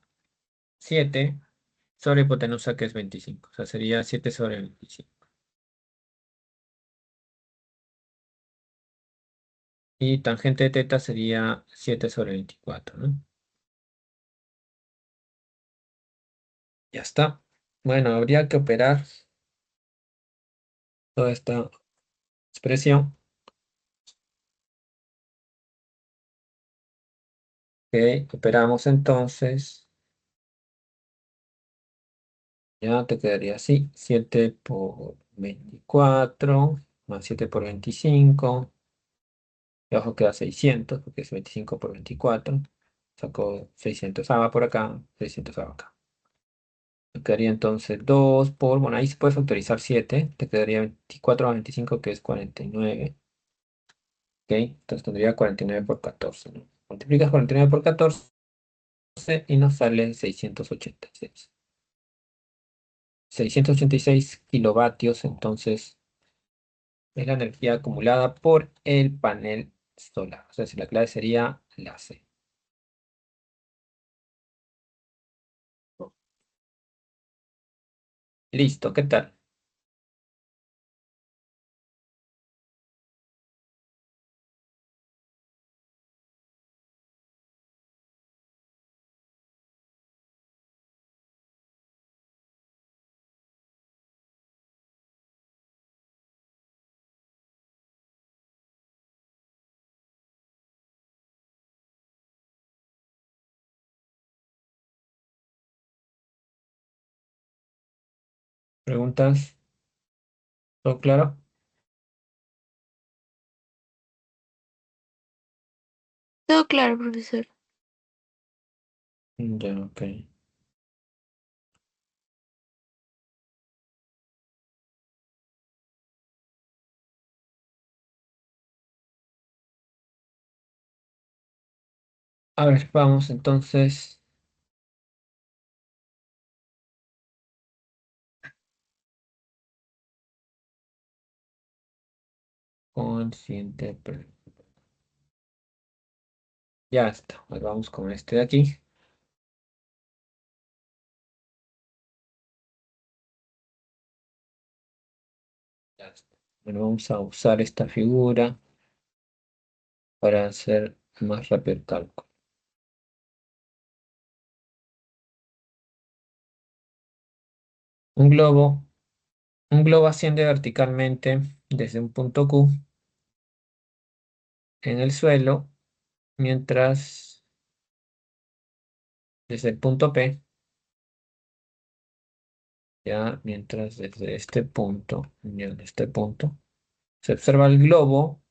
7 sobre hipotenusa que es 25. O sea, sería 7 sobre 25. Y tangente de teta sería 7 sobre 24, ¿no? Ya está. Bueno, habría que operar toda esta expresión. Ok, operamos entonces. Ya te quedaría así. 7 por 24 más 7 por 25. Y abajo queda 600 porque es 25 por 24. Saco 600 A va por acá, 600 A va acá. Te quedaría entonces 2 por, bueno, ahí se puede factorizar 7. Te quedaría 24 más 25 que es 49. Ok, entonces tendría 49 por 14, ¿no? Multiplicas 49 por 14 y nos sale 686. 686 kilovatios, entonces es la energía acumulada por el panel solar. O sea, si la clave sería la C. Listo, ¿qué tal? ¿Preguntas? ¿Todo claro? Todo claro, profesor. Ya, ok. A ver, vamos entonces con el siguiente. Ya está. Ahora vamos con este de aquí. Ya está. Bueno, vamos a usar esta figura para hacer más rápido el cálculo. Un globo, un globo asciende verticalmente desde un punto Q en el suelo, mientras desde el punto P, ya, mientras desde este punto, ya, de este punto, se observa el globo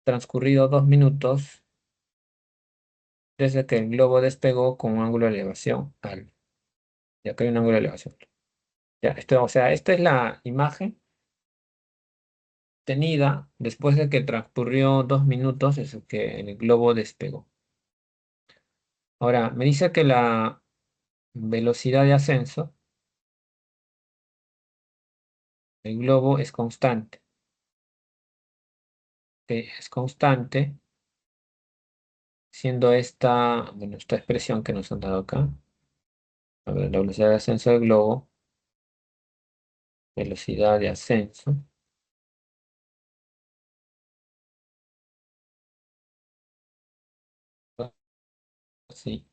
transcurrido 2 minutos desde que el globo despegó con un ángulo de elevación al. Ya que hay un ángulo de elevación. Ya, esto, o sea, esta es la imagen tenida después de que transcurrió 2 minutos desde que el globo despegó. Ahora, me dice que la velocidad de ascenso del globo es constante. Que es constante, siendo esta, bueno, esta expresión que nos han dado acá. A ver, la velocidad de ascenso del globo, velocidad de ascenso, sí,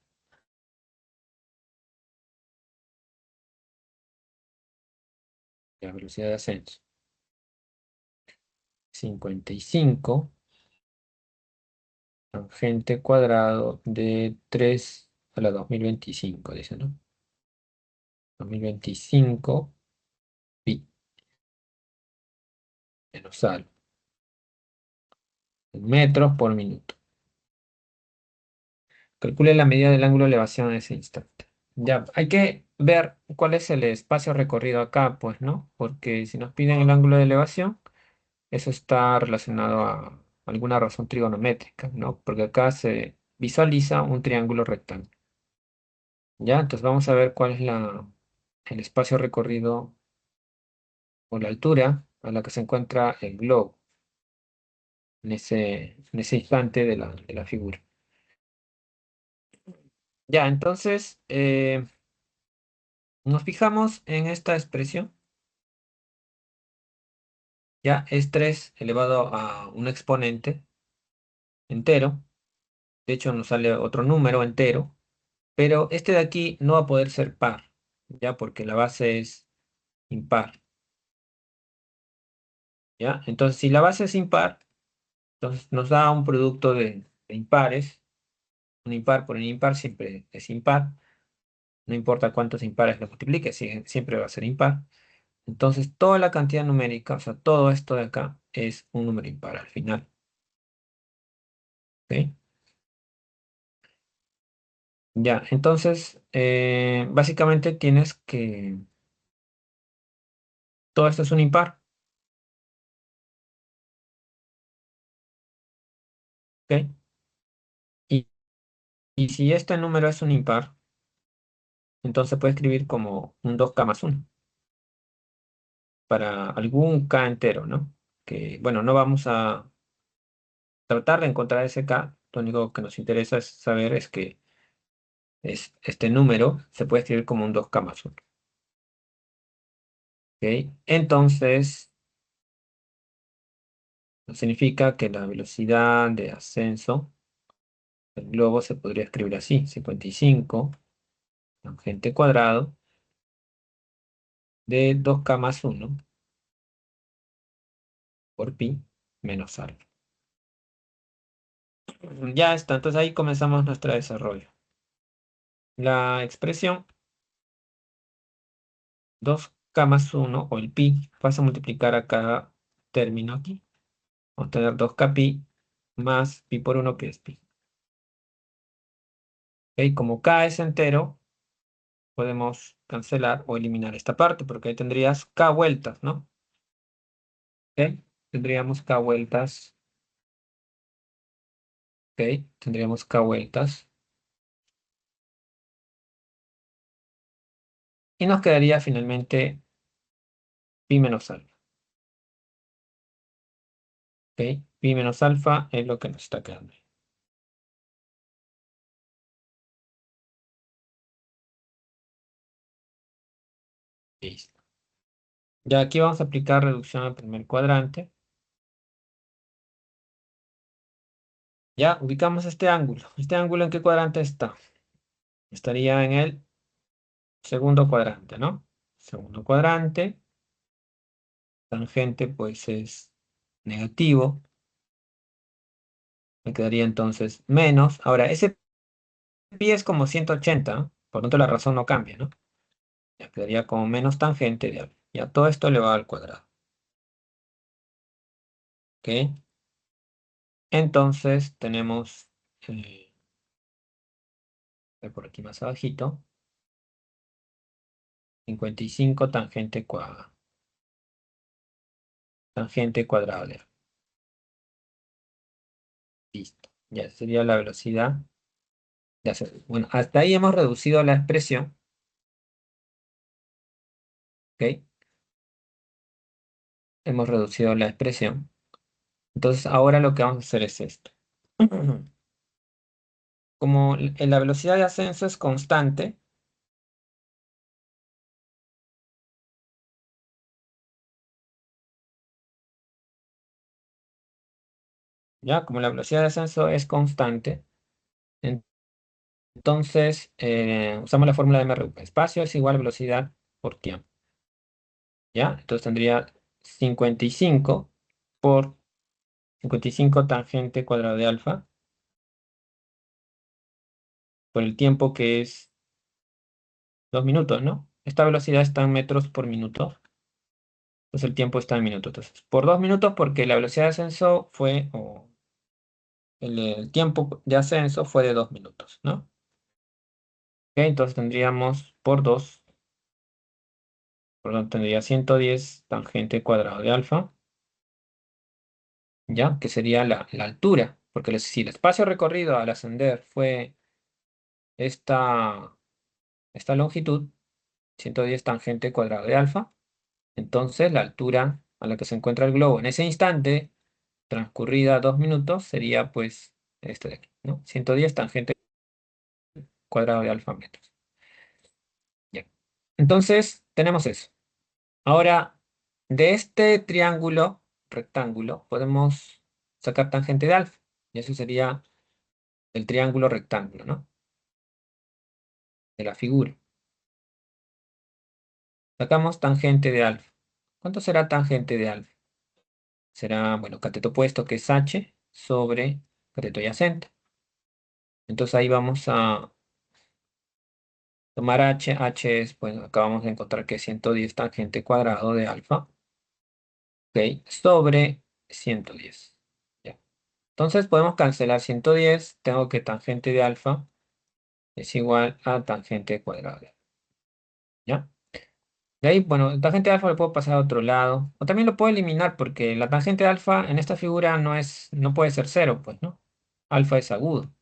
la velocidad de ascenso. 55 tangente cuadrado de 3 a la 2025 dice, ¿no? 2025 pi menos algo, en metros por minuto. Calcule la medida del ángulo de elevación en ese instante. Ya, hay que ver cuál es el espacio recorrido acá, pues, ¿no? Porque si nos piden el ángulo de elevación, eso está relacionado a alguna razón trigonométrica, ¿no? Porque acá se visualiza un triángulo rectángulo. Ya, entonces vamos a ver cuál es el espacio recorrido o la altura a la que se encuentra el globo en ese instante de la figura. Ya, entonces nos fijamos en esta expresión. Ya es 3 elevado a un exponente entero. De hecho, nos sale otro número entero. Pero este de aquí no va a poder ser par, ¿ya? Porque la base es impar, ¿ya? Entonces, si la base es impar, entonces nos da un producto de impares. Un impar por un impar siempre es impar. No importa cuántos impares lo multiplique, siempre va a ser impar. Entonces, toda la cantidad numérica, o sea, todo esto de acá es un número impar al final. ¿Ok? Ya, entonces, básicamente tienes que... Todo esto es un impar. ¿Ok? Y, y si este número es un impar, entonces puede escribir como un 2K más 1 para algún K entero, ¿no? Que, bueno, no vamos a tratar de encontrar ese K. Lo único que nos interesa es saber es que este número se puede escribir como un 2K más 1. ¿Ok? Entonces, significa que la velocidad de ascenso del globo se podría escribir así: 55 tangente cuadrado de 2K más 1 por pi menos alfa. Ya está, entonces ahí comenzamos nuestro desarrollo. La expresión 2K más 1 o el pi, vas a multiplicar a cada término aquí. Vamos a tener 2K pi más pi por 1 que es pi. ¿Ok? Como K es entero, podemos cancelar o eliminar esta parte, porque ahí tendrías K vueltas, ¿no? ¿Ok? Tendríamos K vueltas, ¿ok? Tendríamos K vueltas. Y nos quedaría finalmente pi menos alfa, ¿ok? Pi menos alfa es lo que nos está quedando. Listo. Ya aquí vamos a aplicar reducción al primer cuadrante. Ya ubicamos este ángulo. ¿Este ángulo en qué cuadrante está? Estaría en el segundo cuadrante, ¿no? Segundo cuadrante. Tangente pues es negativo. Me quedaría entonces menos. Ahora, ese pi es como 180, ¿no? Por lo tanto la razón no cambia, ¿no? Ya quedaría como menos tangente de algo. Ya todo esto elevado al cuadrado. ¿Ok? Entonces tenemos, por aquí más abajito, 55 tangente cuadrado de algo. Listo. Ya sería la velocidad de hacer. Bueno, hasta ahí hemos reducido la expresión. ¿Ok? Hemos reducido la expresión. Entonces ahora lo que vamos a hacer es esto. Como la velocidad de ascenso es constante, ¿ya? Como la velocidad de ascenso es constante, en- entonces usamos la fórmula de MRU. Espacio es igual a velocidad por tiempo, ¿ya? Entonces tendría 55 por 55 tangente cuadrado de alfa por el tiempo que es 2 minutos, ¿no? Esta velocidad está en metros por minuto, entonces el tiempo está en minutos. Entonces, por 2 minutos porque la velocidad de ascenso fue, o el tiempo de ascenso fue de 2 minutos, ¿no? Ok, entonces tendríamos por 2, por lo tanto tendría 110 tangente cuadrado de alfa, ¿ya? Que sería la altura, porque si el espacio recorrido al ascender fue esta, esta longitud, 110 tangente cuadrado de alfa, entonces la altura a la que se encuentra el globo en ese instante, transcurrida 2 minutos, sería pues este de aquí, ¿no? 110 tangente cuadrado de alfa metros. Ya. Entonces, tenemos eso. Ahora, de este triángulo rectángulo, podemos sacar tangente de alfa. Y eso sería el triángulo rectángulo, ¿no? de la figura. Sacamos tangente de alfa. ¿Cuánto será tangente de alfa? Será, bueno, cateto opuesto que es h sobre cateto adyacente. Entonces ahí vamos a tomar h es, pues acabamos de encontrar que es 110 tangente cuadrado de alfa, ¿ok? Sobre 110. Ya. Entonces podemos cancelar 110, tengo que tangente de alfa es igual a tangente cuadrado de alfa, ¿ya? De ahí, bueno, el tangente de alfa lo puedo pasar a otro lado, o también lo puedo eliminar porque la tangente de alfa en esta figura no puede ser cero, pues, ¿no? Alfa es agudo,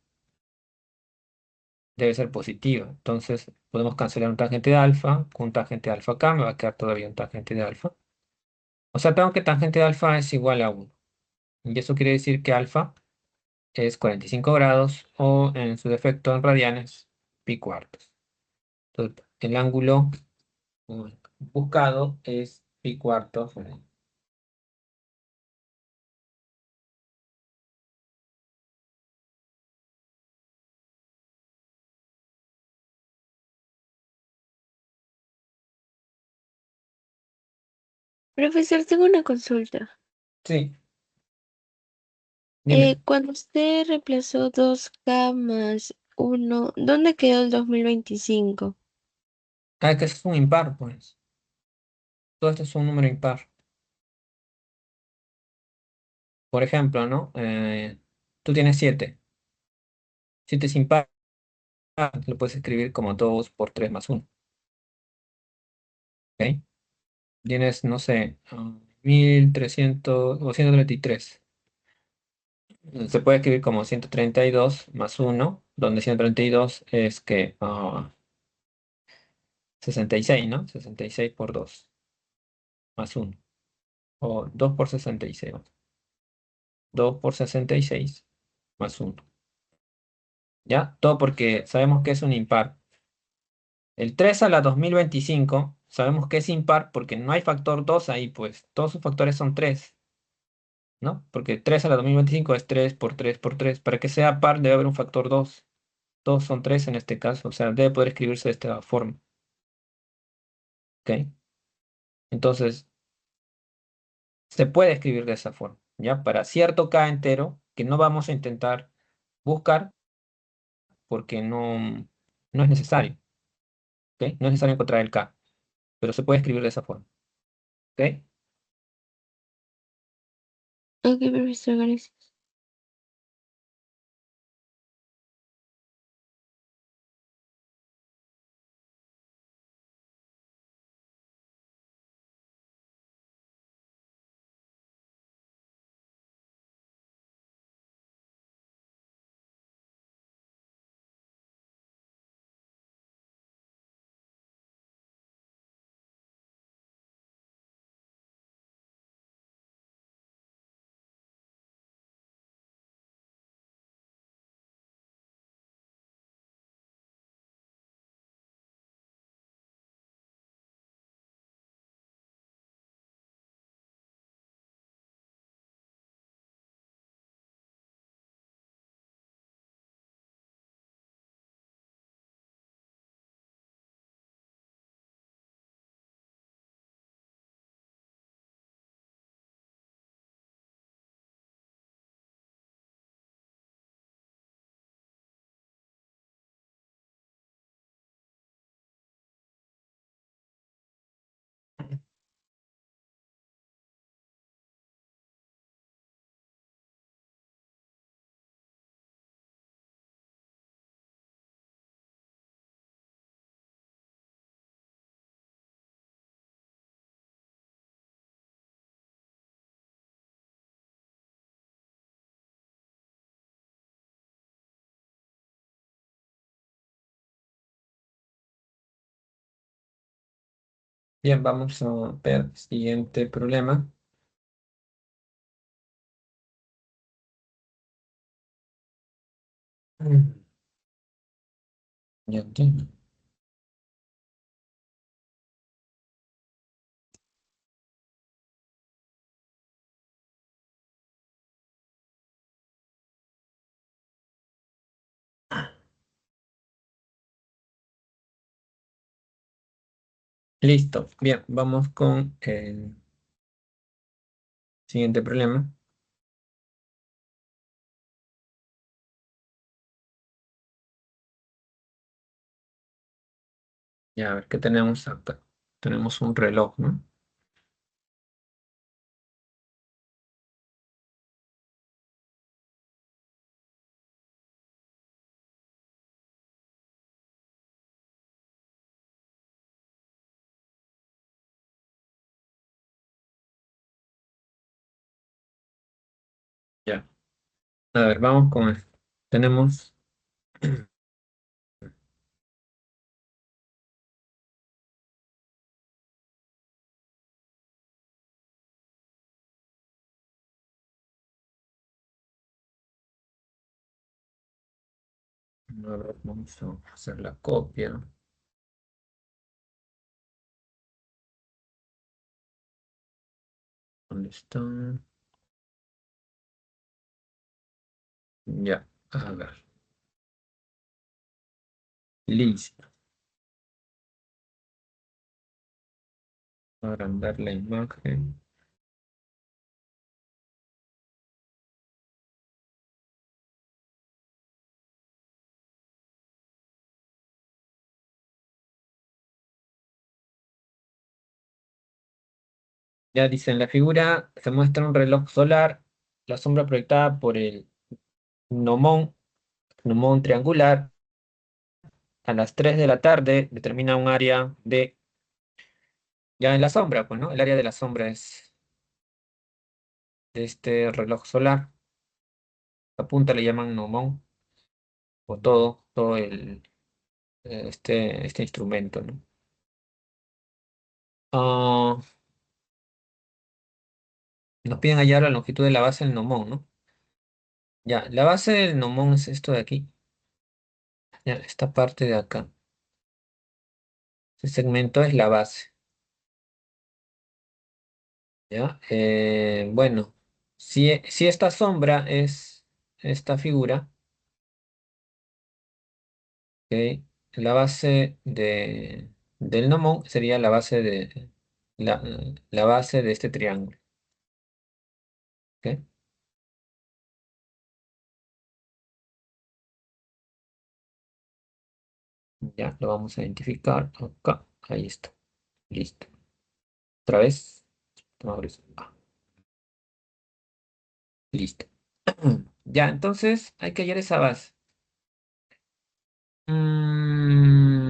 debe ser positiva. Entonces podemos cancelar un tangente de alfa con un tangente de alfa acá, me va a quedar todavía un tangente de alfa. O sea, tengo que tangente de alfa es igual a 1. Y eso quiere decir que alfa es 45 grados o en su defecto en radianes, pi cuartos. Entonces, el ángulo buscado es pi cuartos. Profesor, tengo una consulta. Sí, dime. Cuando usted reemplazó 2K más 1, ¿dónde quedó el 2025? Ah, que es un impar, pues. Todo esto es un número impar. Por ejemplo, ¿no? Tú tienes 7. 7 es impar, lo puedes escribir como 2 por 3 más 1. ¿Ok? Tienes, no sé, 1300 o 133. Se puede escribir como 132 más 1, donde 132 es que 66, ¿no? 66 por 2 más 1. O 2 por 66. 2 por 66 más 1. ¿Ya? Todo porque sabemos que es un impar. El 3 a la 2025 sabemos que es impar porque no hay factor 2 ahí, pues todos sus factores son 3, ¿no? Porque 3 a la 2025 es 3 por 3 por 3. Para que sea par debe haber un factor 2. Todos son 3 en este caso, o sea, debe poder escribirse de esta forma, ¿ok? Entonces, se puede escribir de esa forma, ¿ya? Para cierto k entero, que no vamos a intentar buscar porque no es necesario, ¿ok? No es necesario encontrar el k, pero se puede escribir de esa forma, ¿ok? Ok, profesor, gracias. Bien, vamos a ver el siguiente problema. Mm, Ya entiendo. Listo. Bien, vamos con el siguiente problema. Ya, a ver, ¿qué tenemos acá? Tenemos un reloj, ¿no? Ya. A ver, vamos con esto. Tenemos, a ver, vamos a hacer la copia. ¿Dónde está? Ya, a ver. Listo. Agrandar la imagen. Ya dice, en la figura se muestra un reloj solar, la sombra proyectada por el gnomón, gnomón triangular, a las 3 de la tarde determina un área de, ya en la sombra, pues, ¿no? El área de la sombra es de este reloj solar. La punta le llaman gnomón, o todo este instrumento, ¿no? Ah, nos piden hallar la longitud de la base del gnomón, ¿no? Ya, la base del gnomón es esto de aquí, ya, esta parte de acá. Este segmento es la base. ¿Ya? Bueno, si esta sombra es esta figura, ¿ok? La base del gnomón sería la, la base de este triángulo. ¿Ok? Ya lo vamos a identificar acá. Ahí está. Listo. Otra vez. Vamos a eso. Listo. Ya, entonces hay que hallar esa base. Mm,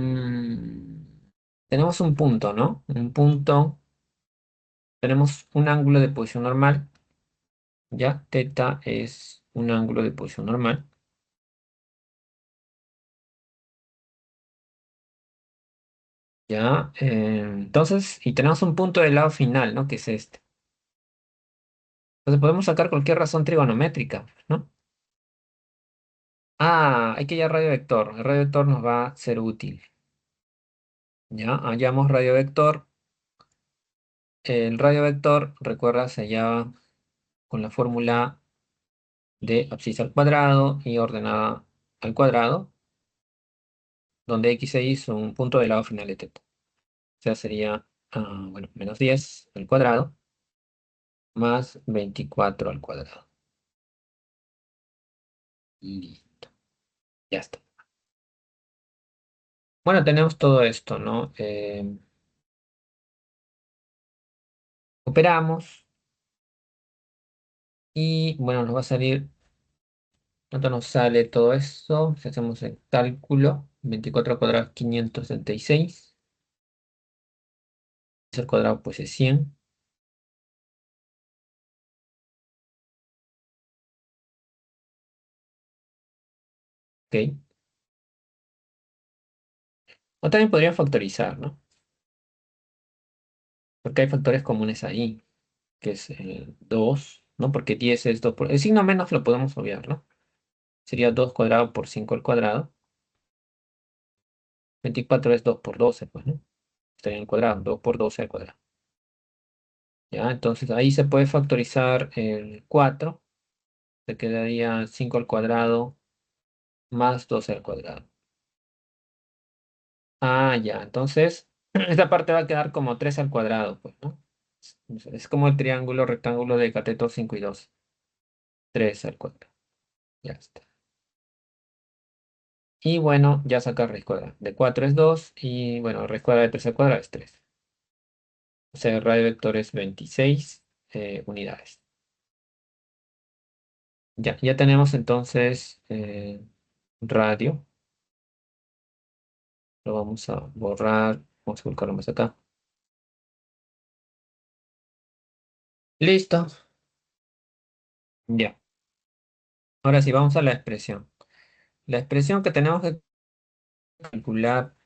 tenemos un punto, ¿no? Un punto. Tenemos un ángulo de posición normal. Ya, teta es un ángulo de posición normal. Ya, entonces, y tenemos un punto del lado final, ¿no? Que es este. Entonces podemos sacar cualquier razón trigonométrica, ¿no? Ah, hay que hallar radio vector. El radio vector nos va a ser útil. Ya, hallamos radio vector. El radio vector, recuerda, se hallaba con la fórmula de abscisa al cuadrado y ordenada al cuadrado, donde x e y son un punto del lado final de teta. O sea, sería, bueno, menos 10 al cuadrado más 24 al cuadrado. Listo, ya está. Bueno, tenemos todo esto, ¿no? Operamos y, bueno, nos va a salir, ¿cuánto nos sale todo esto? Si hacemos el cálculo, 24 al cuadrado es 566, al cuadrado pues es 100, ¿ok? O también podría factorizar, ¿no? Porque hay factores comunes ahí, que es 2, ¿no? Porque 10 es 2 por... El signo menos lo podemos obviar, ¿no? Sería 2 cuadrado por 5 al cuadrado. 24 es 2 por 12, pues, ¿no? Estaría en el cuadrado, 2 por 12 al cuadrado. ¿Ya? Entonces ahí se puede factorizar el 4. Se quedaría 5 al cuadrado más 12 al cuadrado. Ah, ya. Entonces, Esta parte va a quedar como 3 al cuadrado, pues, ¿no? Es como el triángulo rectángulo de cateto 5 y 2. 3 al cuadrado. Ya está. Y bueno, ya saca raíz cuadrada. De 4 es 2 y bueno, raíz cuadrada de 3 al cuadrado es 3. O sea, el radio vector es 26 unidades. Ya tenemos entonces radio. Lo vamos a borrar. Vamos a colocarlo más acá. Listo. Ya. Ahora sí, vamos a la expresión. La expresión que tenemos que calcular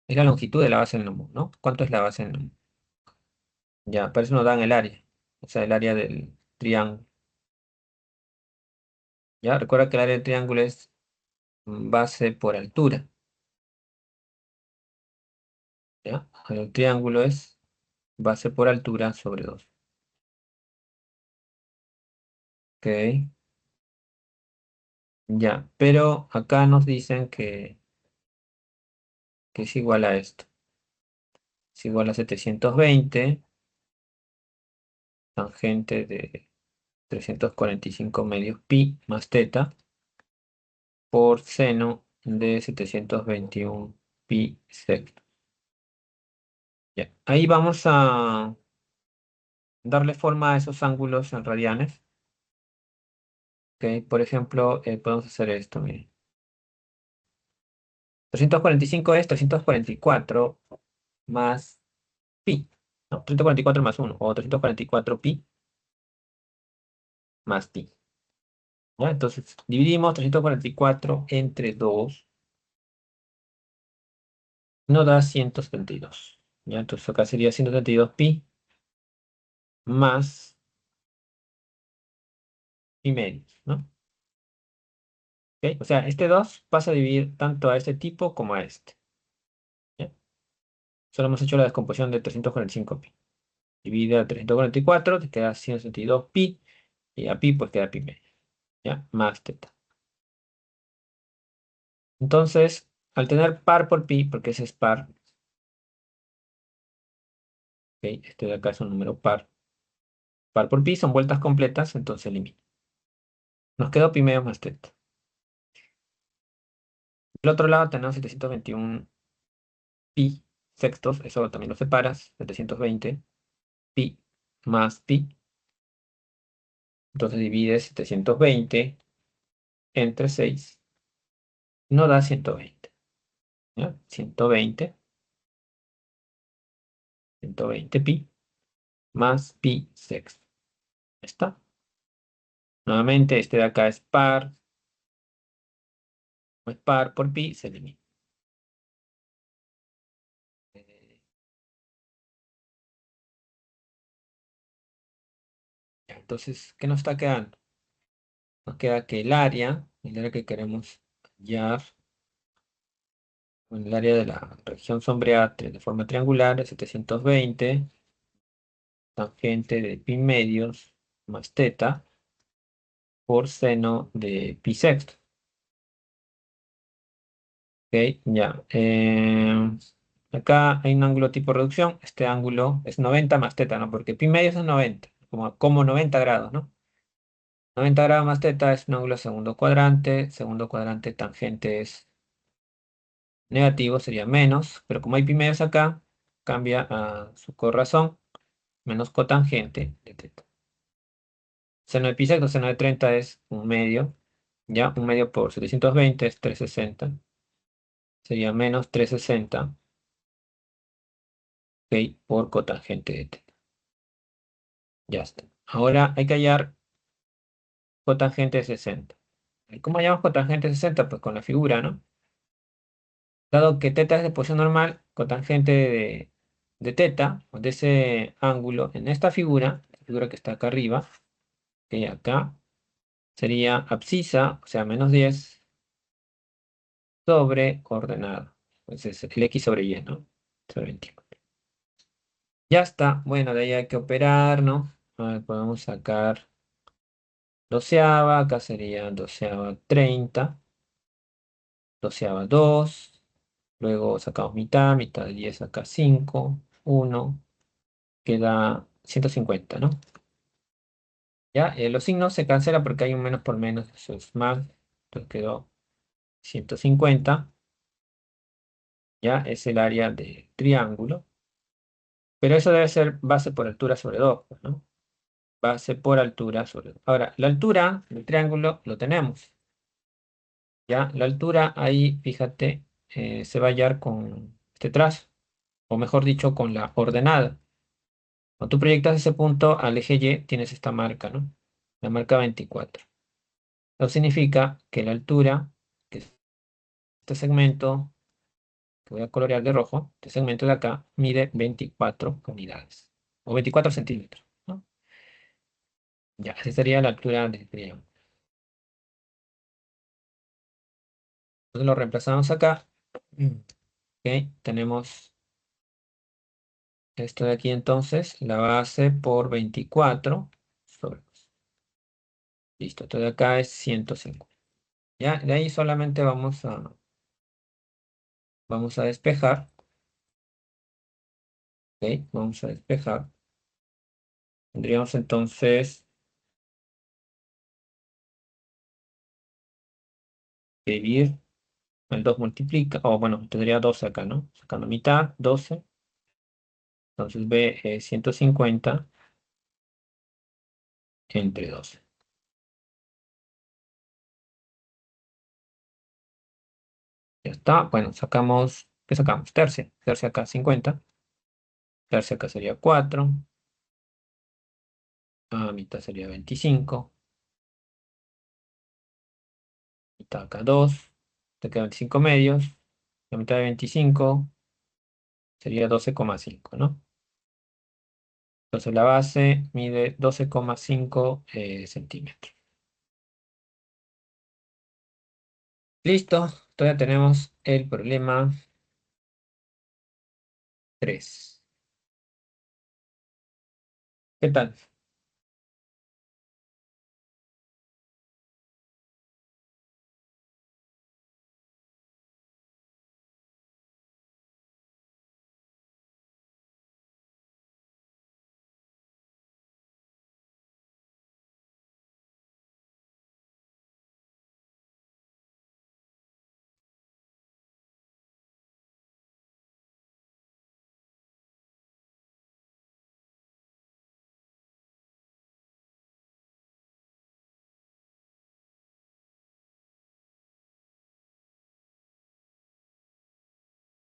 es la longitud de la base del número, ¿no? ¿Cuánto es la base del número? Ya, para eso nos dan el área. O sea, el área del triángulo. Ya, recuerda que el área del triángulo es base por altura. ¿Ya? El triángulo es base por altura sobre 2. Ok. Ya, pero acá nos dicen que es igual a esto. Es igual a 720 tangente de 345 medios pi más teta por seno de 721 pi sec. Ya. Ahí vamos a darle forma a esos ángulos en radianes. ¿Ok? Por ejemplo, podemos hacer esto. Mire. 345 es 344 más pi. No, 344 más uno o 344 pi más pi. ¿Ya? Entonces, dividimos 344 entre 2, nos da 172. ¿Ya? Entonces acá sería 172 pi más pi medios, ¿no? ¿Ok? O sea, este 2 pasa a dividir tanto a este tipo como a este. ¿Ya? Solo hemos hecho la descomposición de 345 pi. Divide a 344, te queda 172 pi, y a pi pues queda pi medio, ¿ya? Más teta. Entonces, al tener par por pi, porque ese es par, ¿ok? Este de acá es un número par. Par por pi son vueltas completas, entonces elimino. Nos quedó pi medio más teta. Del otro lado tenemos 721 pi sextos, eso también lo separas, 720 pi más pi. Entonces divides 720 entre 6, no da 120, ¿ya? 120 pi más pi sexto. ¿Está? Nuevamente, este de acá es par por pi, se elimina. Eh, ya, entonces, ¿qué nos está quedando? Nos queda que el área que queremos hallar, bueno, el área de la región sombreada de forma triangular es 720 tangente de pi medios más teta por seno de pi sexto. Ok, ya. Acá hay un ángulo tipo reducción. Este ángulo es 90 más teta, ¿no? Porque pi medios es 90, como 90 grados, ¿no? 90 grados más teta es un ángulo segundo cuadrante. Segundo cuadrante tangente es negativo, sería menos. Pero como hay pi medios acá, cambia a su corrazón, menos cotangente de teta. Seno de pi sexto, seno de 30 es un medio. Ya, un medio por 720 es 360. Sería menos 360, ok, por cotangente de teta. Ya está. Ahora hay que hallar cotangente de 60. ¿Y cómo hallamos cotangente de 60? Pues con la figura, ¿no? Dado que teta es de posición normal, cotangente de teta, o de ese ángulo en esta figura, la figura que está acá arriba, que acá, sería abscisa, o sea, menos 10 sobre coordenada. Entonces, el x sobre y, ¿no? Sobre 21. Ya está. Bueno, de ahí hay que operar, ¿no? A ver, podemos sacar doceava, acá sería doceava 30, doceava 2. Luego sacamos mitad, mitad de 10 acá 5, 1, queda 150, ¿no? Ya, los signos se cancelan porque hay un menos por menos, eso es más, entonces quedó 150, ya es el área del triángulo, pero eso debe ser base por altura sobre 2, pues, ¿no? Base por altura sobre 2. Ahora, la altura del triángulo lo tenemos, ya, la altura ahí, fíjate, se va a hallar con este trazo, o mejor dicho, con la ordenada. Cuando tú proyectas ese punto al eje Y, tienes esta marca, ¿no? La marca 24. Eso significa que la altura, que es este segmento, que voy a colorear de rojo, este segmento de acá, mide 24 unidades, o 24 centímetros, ¿no? Ya, esa sería la altura del triángulo. Entonces lo reemplazamos acá. Ok, tenemos esto de aquí entonces, la base por 24 sobre... Listo, esto de acá es 150. Ya, de ahí solamente vamos a despejar. Ok, vamos a despejar. Tendríamos entonces que dividir el 2 multiplica, o bueno, tendría 12 acá, ¿no? Sacando mitad, 12. Entonces B es 150 entre 12. Ya está. Bueno, sacamos, ¿qué sacamos? Tercia. Tercia acá 50. Tercia acá sería 4. A mitad sería 25. Mitad acá 2. Te quedan 25 medios. La mitad de 25 sería 12,5, ¿no? Entonces la base mide 12,5 centímetros. Listo. Todavía tenemos el problema 3. ¿Qué tal?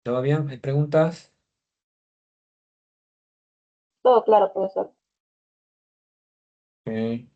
¿Todo bien? ¿Hay preguntas? Todo claro, profesor. Ok.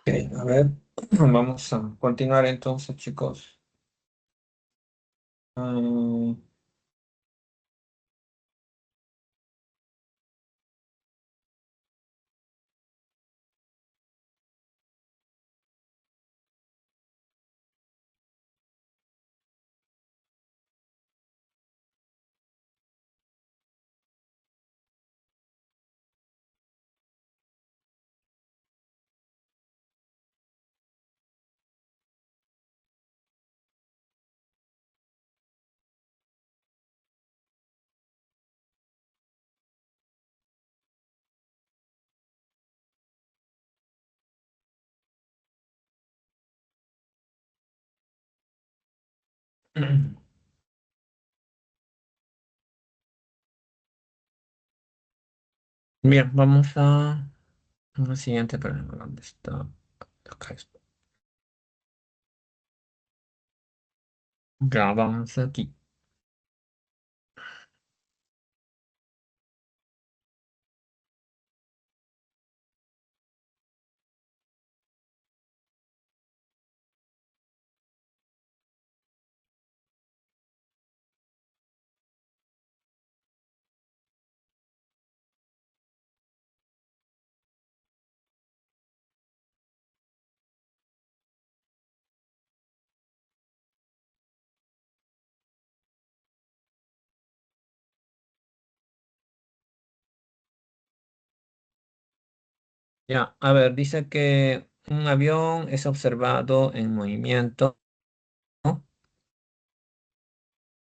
Ok, a ver, vamos a continuar entonces, chicos. Mm, Bien, vamos a la siguiente pregunta. ¿Dónde está? Acá está. Ya vamos aquí. Ya, a ver, dice que un avión es observado en movimiento, ¿no?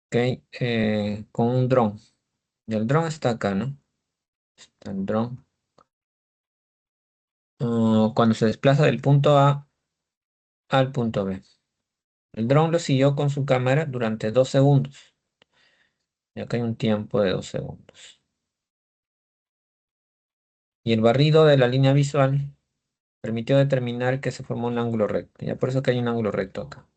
Ok, con un dron. Y el dron está acá, ¿no? Está el dron. Cuando se desplaza del punto A al punto B. El dron lo siguió con su cámara durante 2 segundos. Y acá hay un tiempo de 2 segundos. Y el barrido de la línea visual permitió determinar que se formó un ángulo recto. Ya por eso que hay un ángulo recto acá,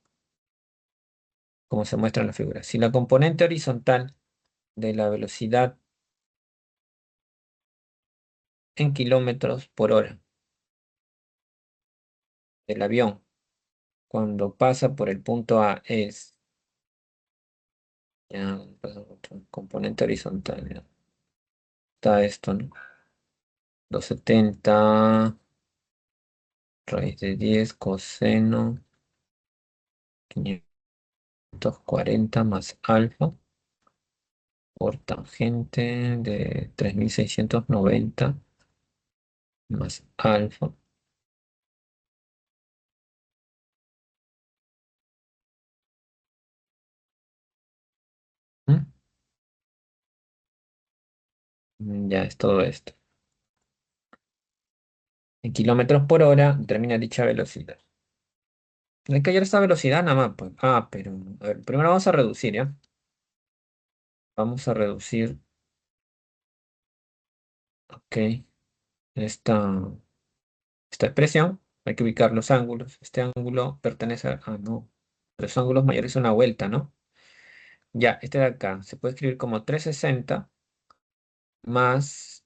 como se muestra en la figura. Si la componente horizontal de la velocidad en kilómetros por hora del avión cuando pasa por el punto A es ya, pasa por otro, componente horizontal, ya. Está esto, ¿no? 270 raíz de 10 coseno 540 más alfa por tangente de 3690 más alfa. ¿Mm? Ya es todo esto. En kilómetros por hora determina dicha velocidad. Hay que hallar esta velocidad nada más, pues. Ah, pero a ver, primero vamos a reducir, ¿ya? Vamos a reducir, ok, esta, esta expresión. Hay que ubicar los ángulos. Este ángulo pertenece a... Ah, no. Los ángulos mayores son una vuelta, ¿no? Ya, este de acá se puede escribir como 360 más,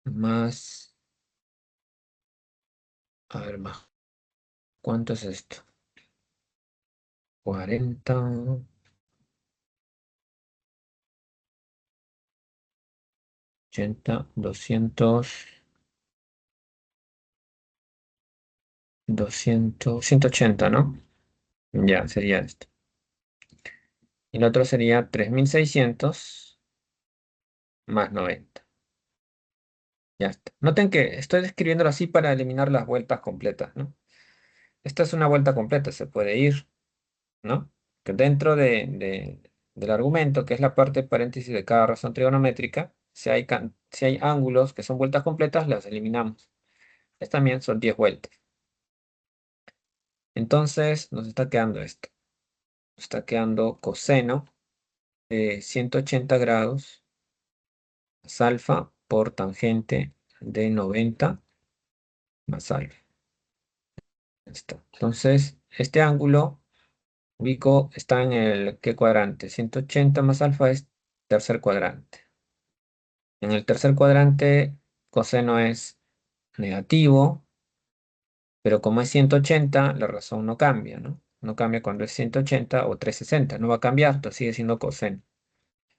más, a ver, más. ¿Cuánto es esto? 40 80 200 180, ¿no? Ya, sería esto. Y el otro sería 3600 más 90. Ya está. Noten que estoy escribiéndolo así para eliminar las vueltas completas, ¿no? Esta es una vuelta completa, se puede ir, ¿no? Que dentro del argumento, que es la parte de paréntesis de cada razón trigonométrica, si hay ángulos que son vueltas completas, las eliminamos. Estas también son 10 vueltas. Entonces nos está quedando esto. Nos está quedando coseno de 180 grados más alfa por tangente de 90 más alfa. Ya está. Entonces, este ángulo ubico está en el ¿qué cuadrante? 180 más alfa es tercer cuadrante. En el tercer cuadrante, coseno es negativo, pero como es 180, la razón no cambia, ¿no? No cambia cuando es 180 o 360, no va a cambiar, entonces sigue siendo coseno.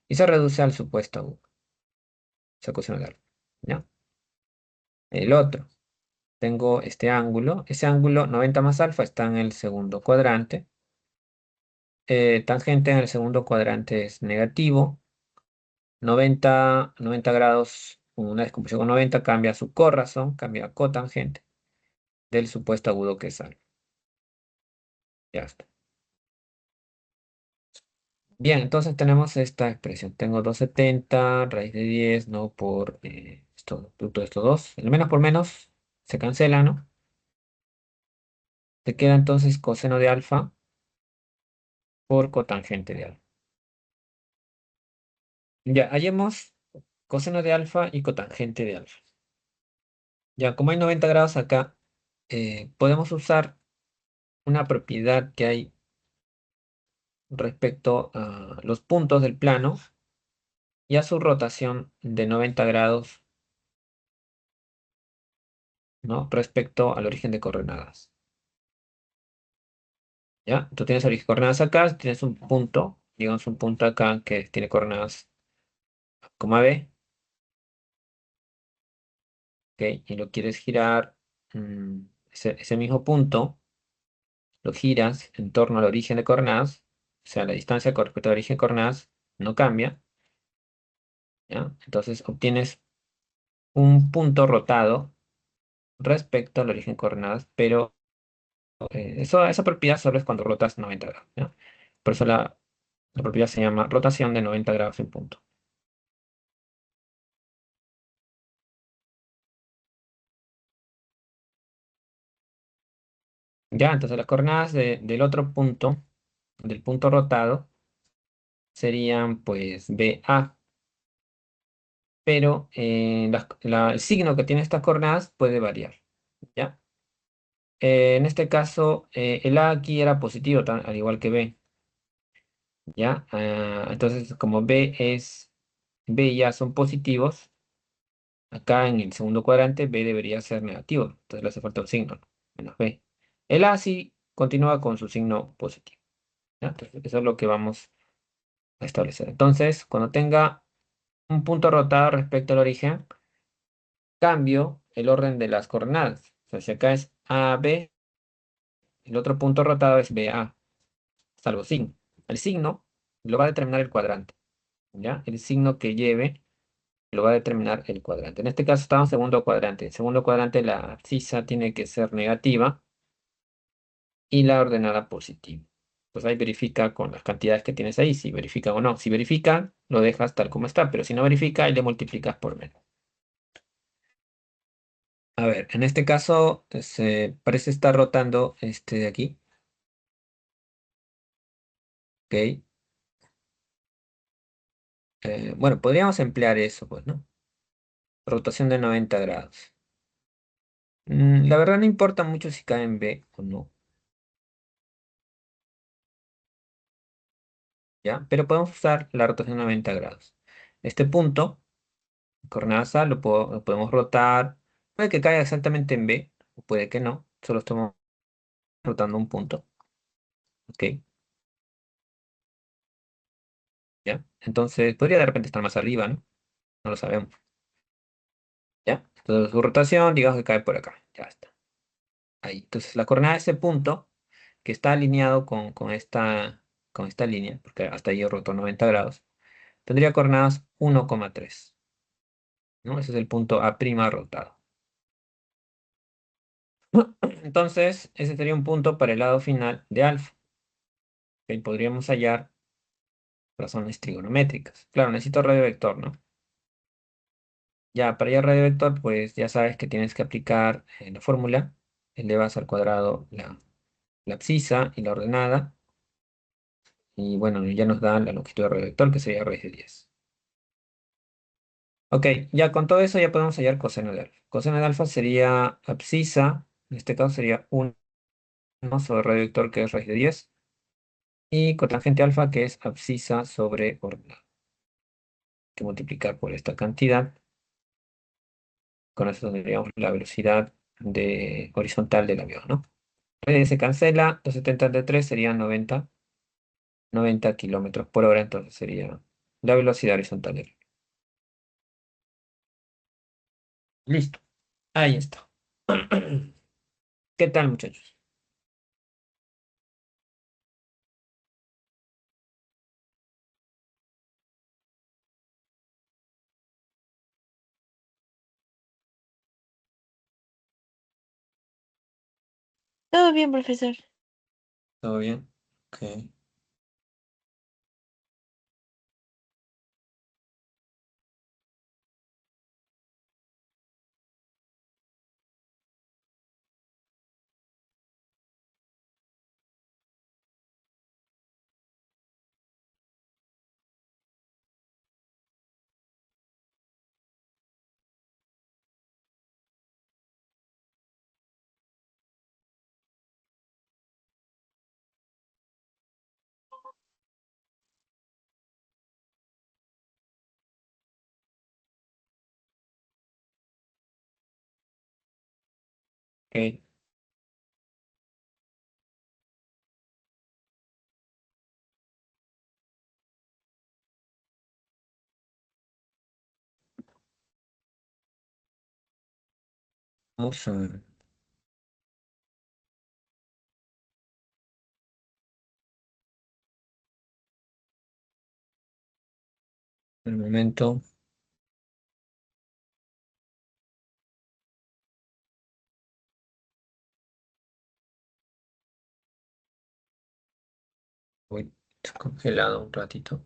Y se reduce al supuesto agudo, o sea, coseno de alfa, ¿ya? El otro, tengo este ángulo, ese ángulo 90 más alfa está en el segundo cuadrante. Tangente en el segundo cuadrante es negativo. 90 grados, una descomposición con 90 cambia su corrazón, cambia a cotangente del supuesto agudo que es alfa. Ya está. Bien, entonces tenemos esta expresión. Tengo 270 raíz de 10, ¿no? Por esto, producto de estos dos. El menos por menos se cancela, ¿no? Te queda entonces coseno de alfa por cotangente de alfa. Ya, hallemos coseno de alfa y cotangente de alfa. Ya, como hay 90 grados acá, podemos usar una propiedad que hay respecto a los puntos del plano y a su rotación de 90 grados, ¿no? Respecto al origen de coordenadas. ¿Ya? Tú tienes origen de coordenadas acá, tienes un punto, digamos un punto acá que tiene coordenadas, coma B, ¿ok? Y lo quieres girar, ese mismo punto, lo giras en torno al origen de coordenadas, o sea, la distancia con respecto al origen de coordenadas no cambia, ¿ya? Entonces obtienes un punto rotado respecto al origen de coordenadas, pero esa propiedad solo es cuando rotas 90 grados, ¿ya? Por eso la propiedad se llama rotación de 90 grados en punto. Ya, entonces las coordenadas del otro punto, del punto rotado, serían pues BA, pero el signo que tiene estas coordenadas puede variar, ¿ya? En este caso, el A aquí era positivo, al igual que B, ¿ya? Entonces, como B y A son positivos, acá en el segundo cuadrante B debería ser negativo, entonces le hace falta un signo, ¿no? Menos B. El A sí continúa con su signo positivo, ¿ya? Entonces, eso es lo que vamos a establecer. Entonces, cuando tenga un punto rotado respecto al origen, cambio el orden de las coordenadas. O sea, si acá es AB, el otro punto rotado es BA, salvo signo. El signo lo va a determinar el cuadrante, ¿ya? El signo que lleve lo va a determinar el cuadrante. En este caso estamos en segundo cuadrante. En segundo cuadrante la abscisa tiene que ser negativa y la ordenada positiva. Pues ahí verifica con las cantidades que tienes ahí, si verifica o no. Si verifica, lo dejas tal como está, pero si no verifica, ahí le multiplicas por menos. A ver, en este caso se parece estar rotando este de aquí, ¿ok? Bueno, podríamos emplear eso, pues, ¿no? Rotación de 90 grados. La verdad no importa mucho si cae en B o no, ¿ya? Pero podemos usar la rotación de 90 grados. Este punto, coordenadas A, lo podemos rotar. Puede que caiga exactamente en B, o puede que no. Solo estamos rotando un punto, ¿ok? ¿Ya? Entonces, podría de repente estar más arriba, ¿no? No lo sabemos, ¿ya? Entonces, su rotación, digamos que cae por acá. Ya está. Ahí. Entonces, la coordenada de ese punto, que está alineado con esta línea, porque hasta ahí yo roto 90 grados, tendría coordenadas 1,3, ¿no? Ese es el punto A' rotado. Entonces, ese sería un punto para el lado final de alfa, que podríamos hallar razones trigonométricas. Claro, necesito radio vector, ¿no? Ya, para hallar radio vector, pues ya sabes que tienes que aplicar la fórmula, elevas al cuadrado la abscisa y la ordenada, y bueno, ya nos da la longitud de radio vector, que sería raíz de 10. Ok, ya con todo eso ya podemos hallar coseno de alfa. Coseno de alfa sería abscisa, en este caso sería 1 sobre radio vector, que es raíz de 10, y cotangente alfa, que es abscisa sobre ordenada, que multiplicar por esta cantidad. Con eso tendríamos la velocidad horizontal del avión, ¿no? Se cancela, 273 serían 90 kilómetros por hora, entonces sería la velocidad horizontal del avión. Listo, ahí está. ¿Qué tal, muchachos? Todo bien, profesor. ¿Todo bien? Ok. Ok, vamos a ver. El momento. Voy congelado un ratito.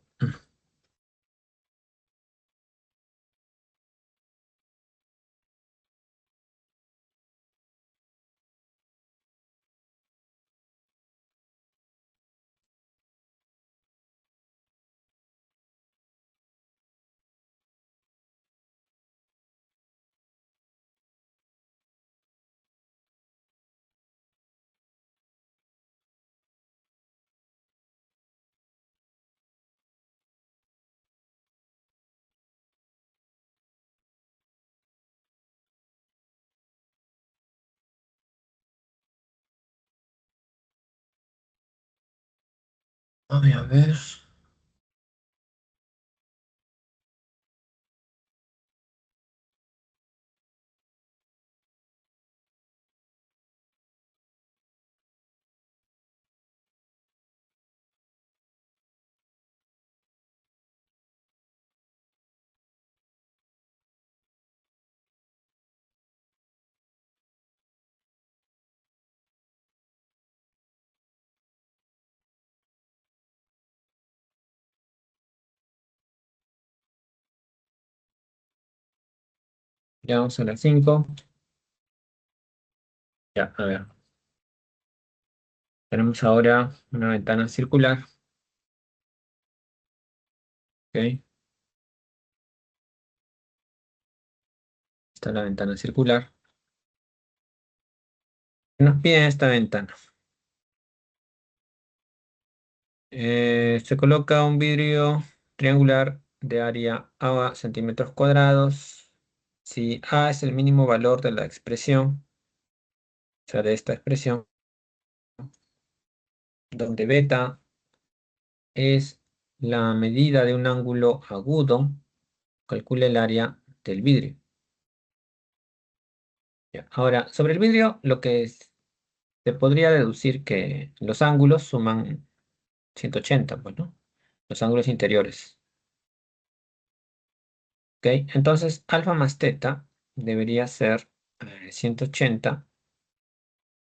Voy a ver. Ya vamos a las 5. Ya, a ver. Tenemos ahora una ventana circular. ¿Ok? Está la ventana circular. ¿Qué nos pide esta ventana? Se coloca un vidrio triangular de área A centímetros cuadrados. Si A es el mínimo valor de la expresión, o sea, de esta expresión, donde beta es la medida de un ángulo agudo, calcule el área del vidrio. Ya. Ahora, sobre el vidrio, se podría deducir que los ángulos suman 180, pues, ¿no? Los ángulos interiores. ¿Ok? Entonces, alfa más teta debería ser 180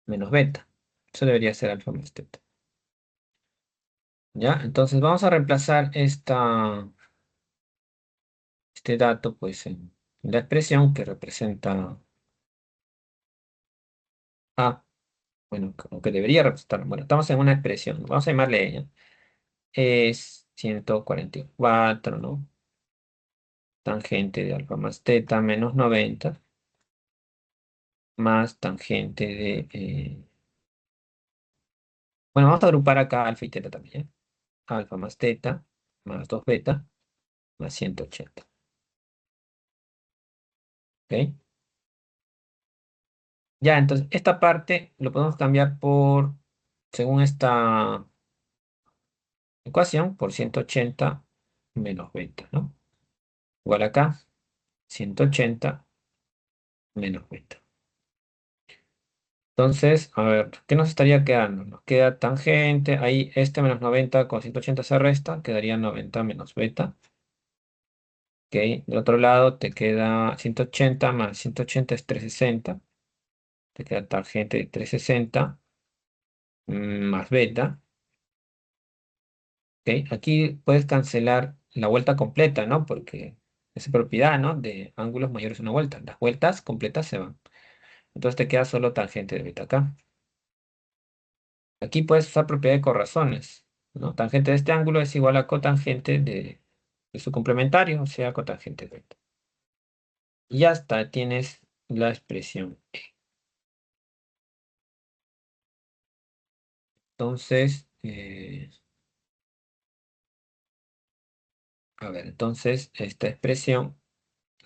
menos beta. Eso debería ser alfa más teta. ¿Ya? Entonces, vamos a reemplazar este dato, pues, en la expresión que representa A. Bueno, como que debería representar. Bueno, estamos en una expresión. Vamos a llamarle ella. Es 144, ¿no? Tangente de alfa más teta menos 90 más tangente de... bueno, vamos a agrupar acá alfa y teta también, ¿eh? Alfa más teta más 2 beta más 180. ¿Ok? Ya, entonces esta parte lo podemos cambiar por, según esta ecuación, por 180 menos beta, ¿no? Igual acá, 180 menos beta. Entonces, a ver, ¿qué nos estaría quedando? Nos queda tangente, ahí este menos 90 con 180 se resta, quedaría 90 menos beta. Ok, del otro lado te queda 180 más 180 es 360, te queda tangente de 360 más beta. Ok, aquí puedes cancelar la vuelta completa, ¿no? Porque es propiedad, ¿no? De ángulos mayores a una vuelta. Las vueltas completas se van. Entonces te queda solo tangente de beta acá. Aquí puedes usar propiedad de corrazones, ¿no? Tangente de este ángulo es igual a cotangente de su complementario, o sea, cotangente de beta. Y ya está, tienes la expresión. Entonces, a ver, entonces esta expresión,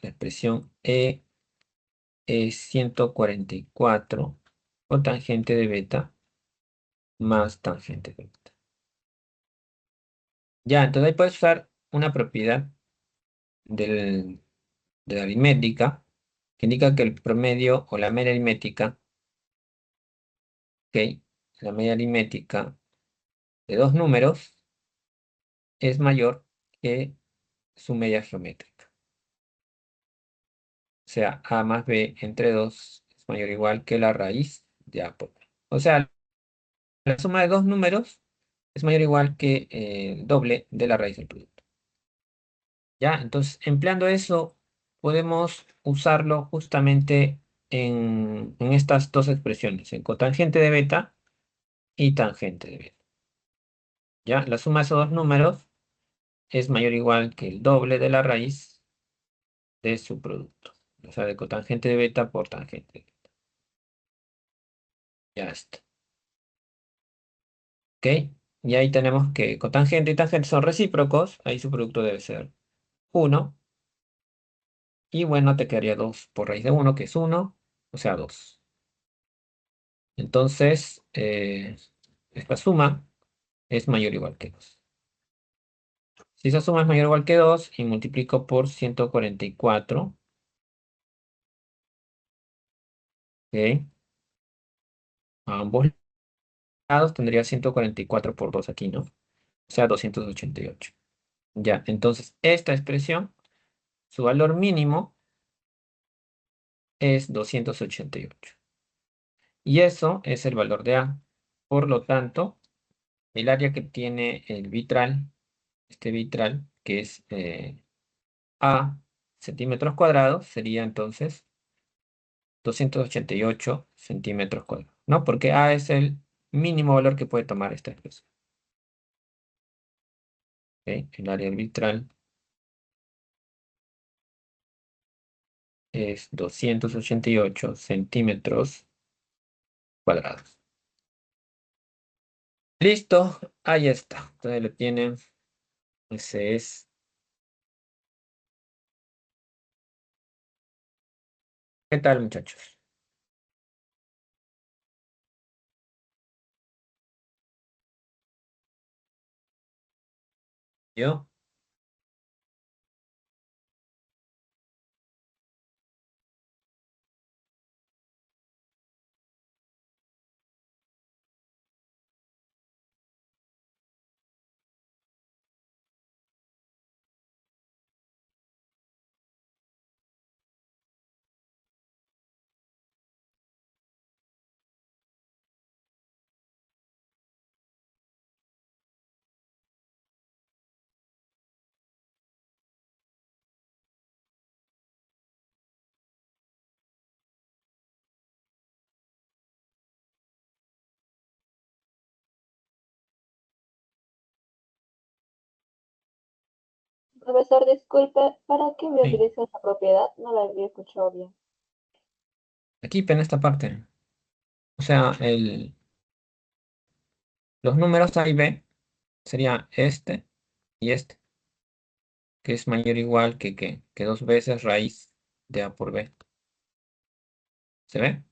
la expresión E es 144 cotangente de beta más tangente de beta. Ya, entonces ahí puedes usar una propiedad del- de la aritmética que indica que el promedio o la media aritmética, ¿ok? La media aritmética de dos números es mayor que su media geométrica. O sea, a más b entre 2 es mayor o igual que la raíz de a por b. O sea, la suma de dos números es mayor o igual que el doble de la raíz del producto. ¿Ya? Entonces, empleando eso, podemos usarlo justamente en estas dos expresiones, en cotangente de beta y tangente de beta. ¿Ya? La suma de esos dos números es mayor o igual que el doble de la raíz de su producto. O sea, de cotangente de beta por tangente. Ya está. ¿Ok? Y ahí tenemos que cotangente y tangente son recíprocos. Ahí su producto debe ser 1. Y bueno, te quedaría 2 por raíz de 1, que es 1. O sea, 2. Entonces, esta suma es mayor o igual que 2. Si esa suma es mayor o igual que 2 y multiplico por 144, ¿ok? A ambos lados tendría 144 por 2 aquí, ¿no? O sea, 288. Ya, entonces esta expresión, su valor mínimo es 288. Y eso es el valor de A. Por lo tanto, el área que tiene el vitral, este vitral, que es A centímetros cuadrados, sería entonces 288 centímetros cuadrados, ¿no? Porque A es el mínimo valor que puede tomar esta expresión. ¿Ok? El área del vitral es 288 centímetros cuadrados. Listo, ahí está. Ustedes lo tienen. Ese es. ¿Qué tal, muchachos? ¿Yo? Profesor, disculpe, ¿para qué me Sí. utiliza esa propiedad? No la había escuchado bien. Aquí, en esta parte. O sea, los números A y B sería este y este, que es mayor o igual que dos veces raíz de A por B. ¿Se ve?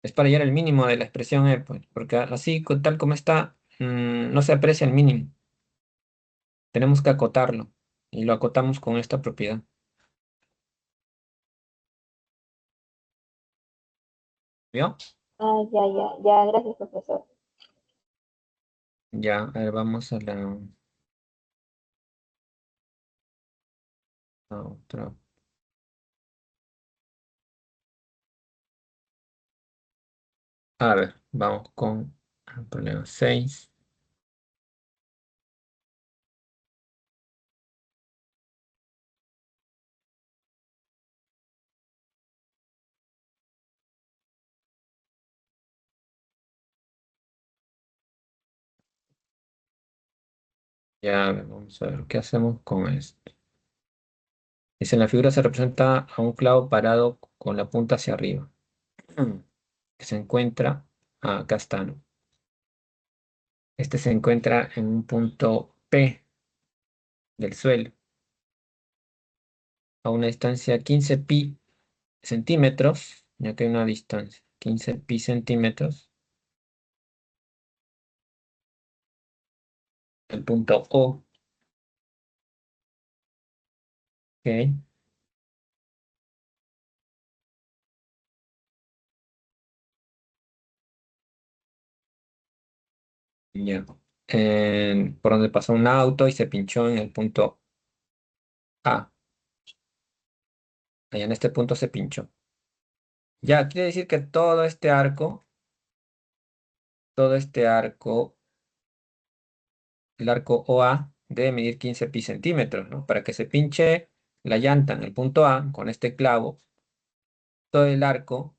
Es para hallar el mínimo de la expresión E, pues, porque así, tal como está, no se aprecia el mínimo. Tenemos que acotarlo y lo acotamos con esta propiedad. ¿Vio? Ah, ya, ya, ya, gracias, profesor. Ya, a ver, vamos a la otra. A ver, vamos con el problema 6. Ya, a ver, vamos a ver qué hacemos con esto. Dice, en la figura se representa a un clavo parado con la punta hacia arriba, que se encuentra, acá está, ¿no? Este se encuentra en un punto P del suelo, a una distancia 15 pi centímetros, ya que hay una distancia, 15 pi centímetros, el punto O, ¿ok? Ya. Por donde pasó un auto y se pinchó en el punto A. Allá en este punto se pinchó. Ya, quiere decir que todo este arco, el arco OA, debe medir 15 pi centímetros, ¿no? Para que se pinche la llanta en el punto A con este clavo, todo el arco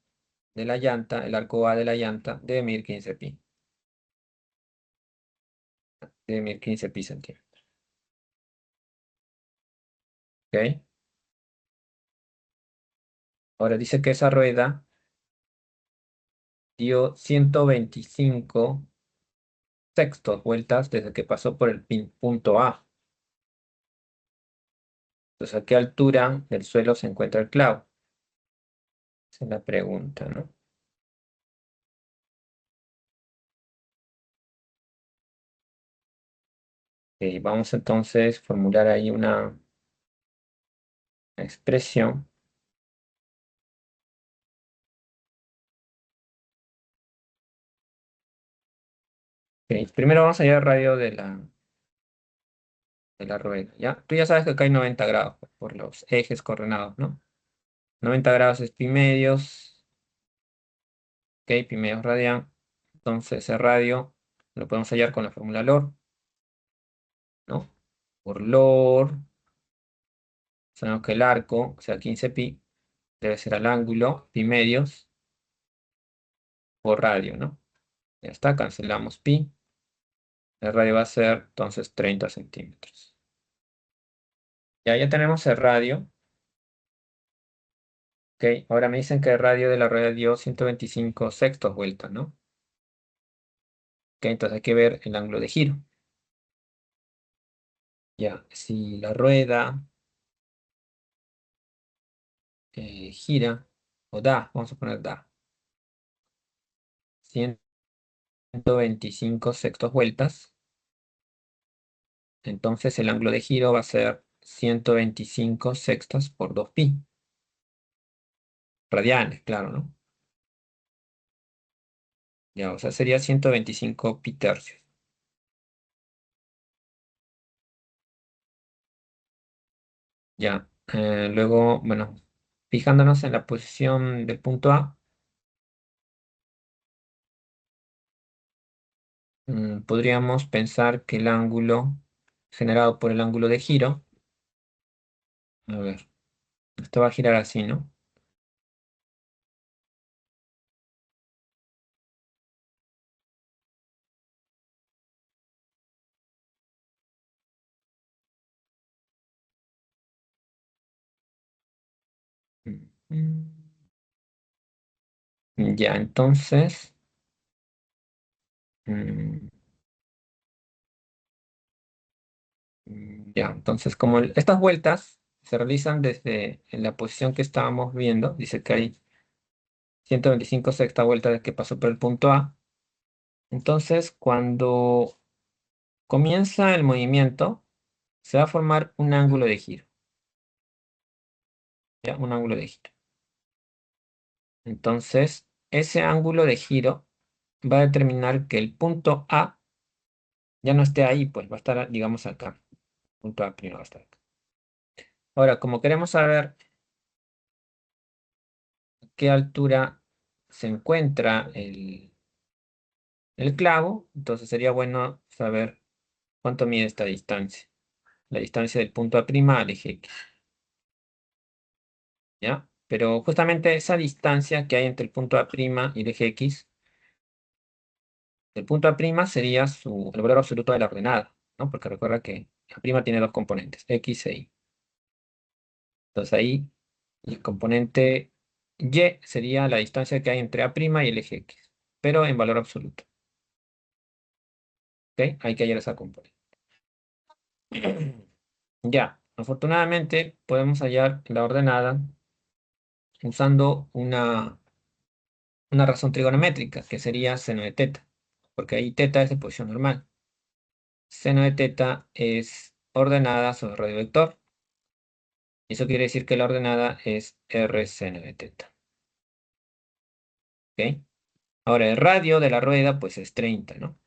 de la llanta, el arco A de la llanta, debe medir 15 pi. Debe medir 15 pi centímetros. ¿Ok? Ahora dice que esa rueda dio 125 sextos vueltas desde que pasó por el punto A. Entonces, ¿a qué altura del suelo se encuentra el clavo? Esa es la pregunta, ¿no? Vamos entonces a formular ahí una expresión. Primero vamos a hallar el radio de la rueda, ¿ya? Tú ya sabes que acá hay 90 grados por los ejes coordenados, ¿no? 90 grados es pi medios, ¿ok? Pi medios radian. Entonces el radio lo podemos hallar con la fórmula LOR, ¿no? Por LOR, sabemos que el arco, o sea, 15 pi, debe ser al ángulo, pi medios, por radio, ¿no? Ya está, cancelamos pi. El radio va a ser entonces 30 centímetros. Ya tenemos el radio. Ok, ahora me dicen que el radio de la rueda dio 125 sextos vueltas, ¿no? Ok, entonces hay que ver el ángulo de giro. Ya, si la rueda gira, o da, vamos a poner da, 125 sextos vueltas, entonces el ángulo de giro va a ser 125 sextos por 2 pi. Radianes, claro, ¿no? Ya, o sea, sería 125 pi tercios. Ya, luego, bueno, fijándonos en la posición del punto A, podríamos pensar que el ángulo generado por el ángulo de giro, a ver, esto va a girar así, ¿no? Mm, Ya, entonces, mm, ya, entonces como estas vueltas se realizan desde en la posición que estábamos viendo, dice que hay 125 sexta vuelta de que pasó por el punto A. Entonces, cuando comienza el movimiento, se va a formar un ángulo de giro, ¿ya? Un ángulo de giro. Entonces, ese ángulo de giro va a determinar que el punto A ya no esté ahí, pues va a estar, digamos, acá. Punto A primero va a estar acá. Ahora, como queremos saber a qué altura se encuentra el clavo, entonces sería bueno saber cuánto mide esta distancia. La distancia del punto A' al eje X, ¿ya? Pero justamente esa distancia que hay entre el punto A' y el eje X, el punto A' sería el valor absoluto de la ordenada, ¿no? Porque recuerda que A' tiene dos componentes, X e Y. Entonces ahí el componente Y sería la distancia que hay entre A' y el eje X, pero en valor absoluto. ¿Ok? Hay que hallar esa componente. Ya, afortunadamente podemos hallar la ordenada usando una razón trigonométrica, que sería seno de teta, porque ahí teta es de posición normal. Seno de teta es ordenada sobre radio vector. Eso quiere decir que la ordenada es r seno de teta. ¿Ok? Ahora, el radio de la rueda, pues es 30, ¿no?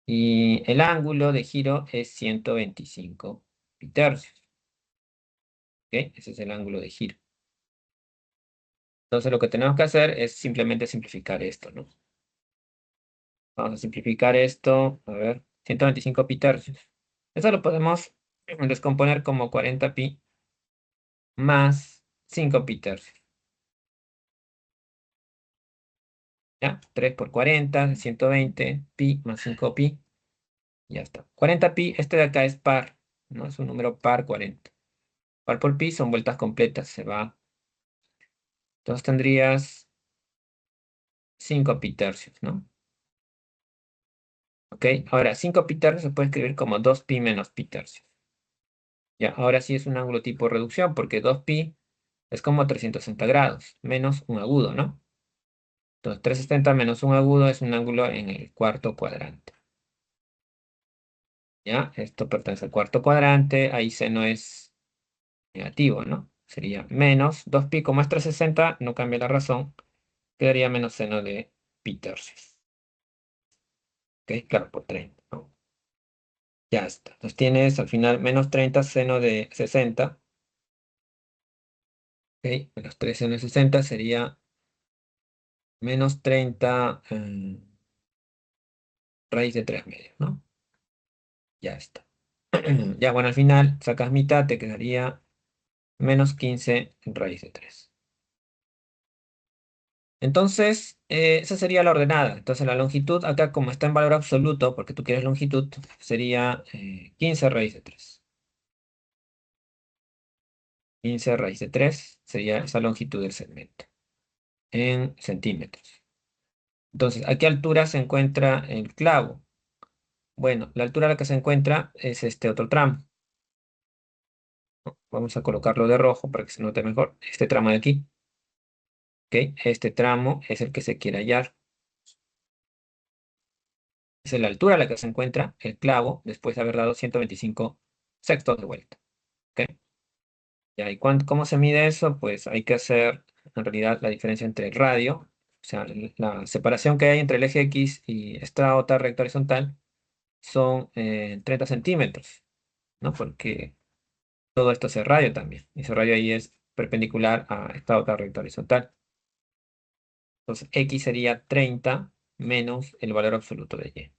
Y el ángulo de giro es 125 pitercios. ¿Ok? Ese es el ángulo de giro. Entonces, lo que tenemos que hacer es simplemente simplificar esto, ¿no? Vamos a simplificar esto, a ver, 125 pitercios. Eso lo podemos descomponer como 40 pi más 5 pi tercios. ¿Ya? 3 por 40, 120 pi más 5 pi. Ya está. 40 pi, este de acá es par, ¿no? Es un número par 40. Par por pi son vueltas completas, se va. Entonces tendrías 5 pi tercios, ¿no? ¿Ok? Ahora, 5 pi tercios se puede escribir como 2 pi menos pi tercios. Ya, ahora sí es un ángulo tipo reducción, porque 2 pi es como 360 grados, menos un agudo, ¿no? Entonces, 360 menos un agudo es un ángulo en el cuarto cuadrante. ¿Ya? Esto pertenece al cuarto cuadrante, ahí seno es negativo, ¿no? Sería menos 2pi, como es 360, no cambia la razón, quedaría menos seno de pi tercios. ¿Ok? Claro, por 30, ¿no? Ya está. Entonces tienes al final menos 30 seno de 60. ¿Ok? Menos 3 seno de 60 sería menos 30 raíz de 3 medios, ¿no? Ya está. Ya, bueno, al final sacas mitad, te quedaría menos 15 raíz de 3. Entonces, esa sería la ordenada. Entonces, la longitud acá, como está en valor absoluto, porque tú quieres longitud, sería 15 raíz de 3. 15 raíz de 3 sería esa longitud del segmento en centímetros. Entonces, ¿a qué altura se encuentra el clavo? Bueno, la altura a la que se encuentra es este otro tramo. Vamos a colocarlo de rojo para que se note mejor. Este tramo de aquí. ¿Ok? Este tramo es el que se quiere hallar. Es la altura a la que se encuentra el clavo después de haber dado 125 sextos de vuelta. ¿Ok? Ya, ¿y cómo se mide eso? Pues hay que hacer en realidad la diferencia entre el radio, o sea, la separación que hay entre el eje X y esta otra recta horizontal son 30 centímetros, ¿no? Porque todo esto es el radio también. Y ese radio ahí es perpendicular a esta otra recta horizontal. Entonces, X sería 30 menos el valor absoluto de Y.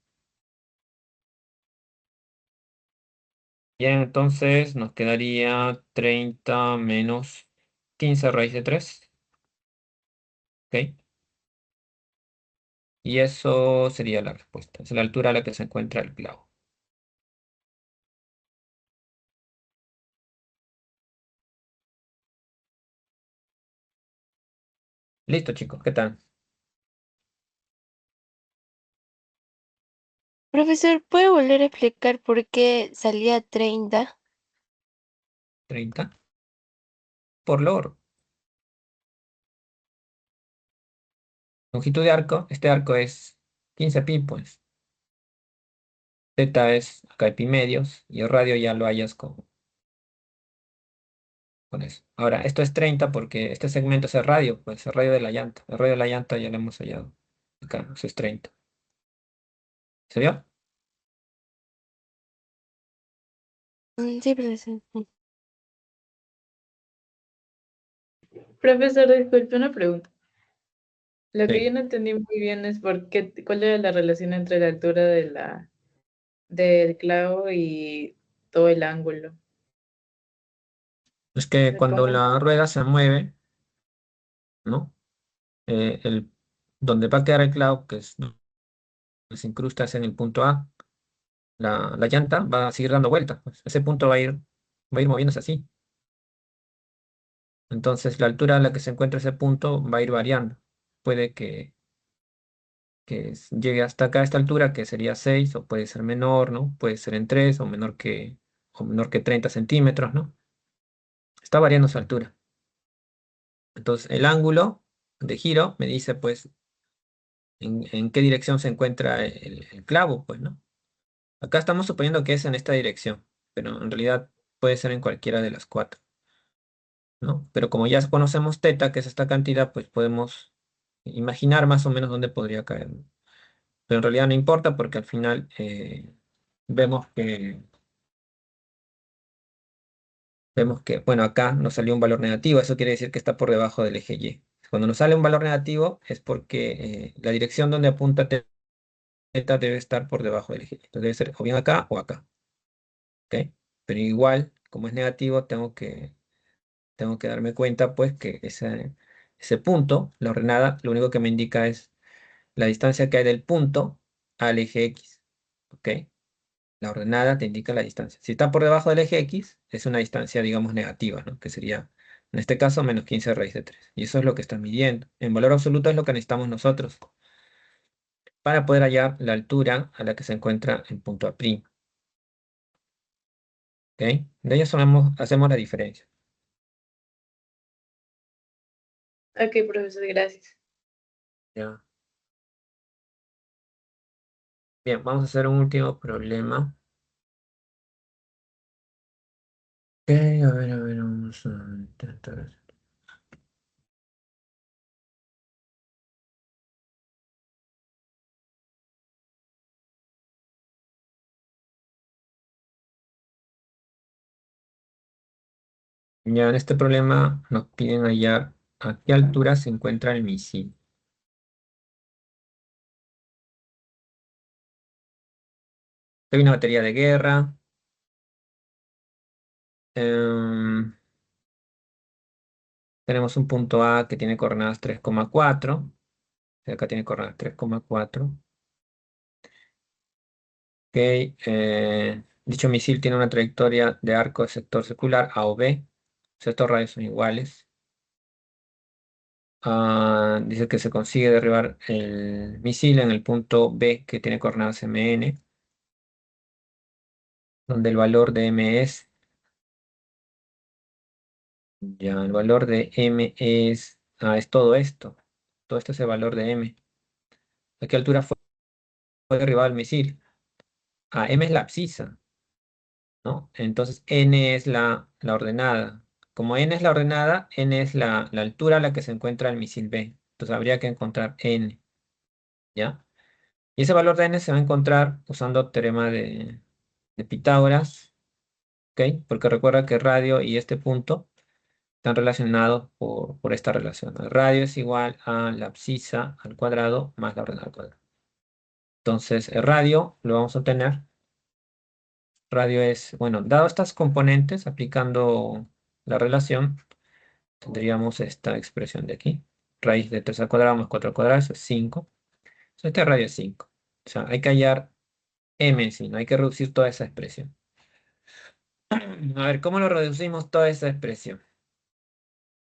Bien, entonces nos quedaría 30 menos 15 raíz de 3. ¿Ok? Y eso sería la respuesta. Es la altura a la que se encuentra el clavo. Listo, chicos. ¿Qué tal? Profesor, ¿puede volver a explicar por qué salía 30? 30 por logro. longitud de arco, este arco es 15 pi, pues. Teta es acá pi medios y el radio ya lo hayas con eso. Ahora, esto es 30 porque este segmento es el radio, pues el radio de la llanta. El radio de la llanta ya lo hemos hallado. Acá, eso es 30. ¿Se vio? Sí, profesor. Profesor, disculpe una pregunta. Lo que yo Sí. no entendí muy bien es cuál era la relación entre la altura del clavo y todo el ángulo. Es que ¿Me cuando pongo? la rueda se mueve, ¿no? El, donde va a quedar el clavo, que es donde se incrusta es en el punto A, la llanta va a seguir dando vueltas, pues. Ese punto va a ir moviéndose así. Entonces, la altura a la que se encuentra ese punto va a ir variando. Puede que llegue hasta acá a esta altura, que sería 6 o puede ser menor, ¿no? Puede ser en 3 o menor que 30 centímetros, ¿no? Está variando su altura. Entonces, el ángulo de giro me dice, pues, en qué dirección se encuentra el clavo, pues, ¿no? Acá estamos suponiendo que es en esta dirección, pero en realidad puede ser en cualquiera de las cuatro, ¿no? Pero como ya conocemos teta, que es esta cantidad, pues podemos imaginar más o menos dónde podría caer, ¿no? Pero en realidad no importa porque al final vemos que, bueno, acá nos salió un valor negativo, eso quiere decir que está por debajo del eje Y. Cuando nos sale un valor negativo es porque la dirección donde apunta teta debe estar por debajo del eje Y. Entonces debe ser o bien acá o acá, ¿ok? Pero igual, como es negativo, tengo que darme cuenta, pues, que ese punto, la ordenada, lo único que me indica es la distancia que hay del punto al eje X, ¿ok? La ordenada te indica la distancia. Si está por debajo del eje X, es una distancia, digamos, negativa, ¿no? Que sería, en este caso, menos 15 raíz de 3. Y eso es lo que está midiendo. En valor absoluto es lo que necesitamos nosotros para poder hallar la altura a la que se encuentra el punto A', ¿ok? De ahí hacemos la diferencia. Ok, profesor, gracias. Ya. Bien, vamos a hacer un último problema. Ok, a ver, vamos a intentar. Ya en este problema nos piden hallar a qué altura se encuentra el misil. Hay una batería de guerra. em, Tenemos un punto A que tiene coordenadas 3,4. Acá tiene coordenadas 3,4. Ok, dicho misil tiene una trayectoria de arco de sector circular A o B. O sea, estos radios son iguales. Dice que se consigue derribar el misil en el punto B que tiene coordenadas MN, donde el valor de M ya el valor de M es todo esto. Todo esto es el valor de M. ¿A qué altura fue derribado el misil? M es la abscisa, ¿no? Entonces N es la ordenada. Como N es la ordenada, N es la altura a la que se encuentra el misil B. Entonces habría que encontrar N, ¿ya? Y ese valor de N se va a encontrar usando teorema de Pitágoras, ¿ok? Porque recuerda que radio y este punto están relacionados por esta relación. El radio es igual a la abscisa al cuadrado más la ordenada al cuadrado. Entonces, el radio lo vamos a obtener. Radio es, bueno, dado estas componentes, aplicando la relación, tendríamos esta expresión de aquí. Raíz de 3 al cuadrado más 4 al cuadrado, eso es 5. Entonces, este radio es 5. O sea, hay que hallar m, si no hay que reducir toda esa expresión. A ver, ¿cómo lo reducimos toda esa expresión?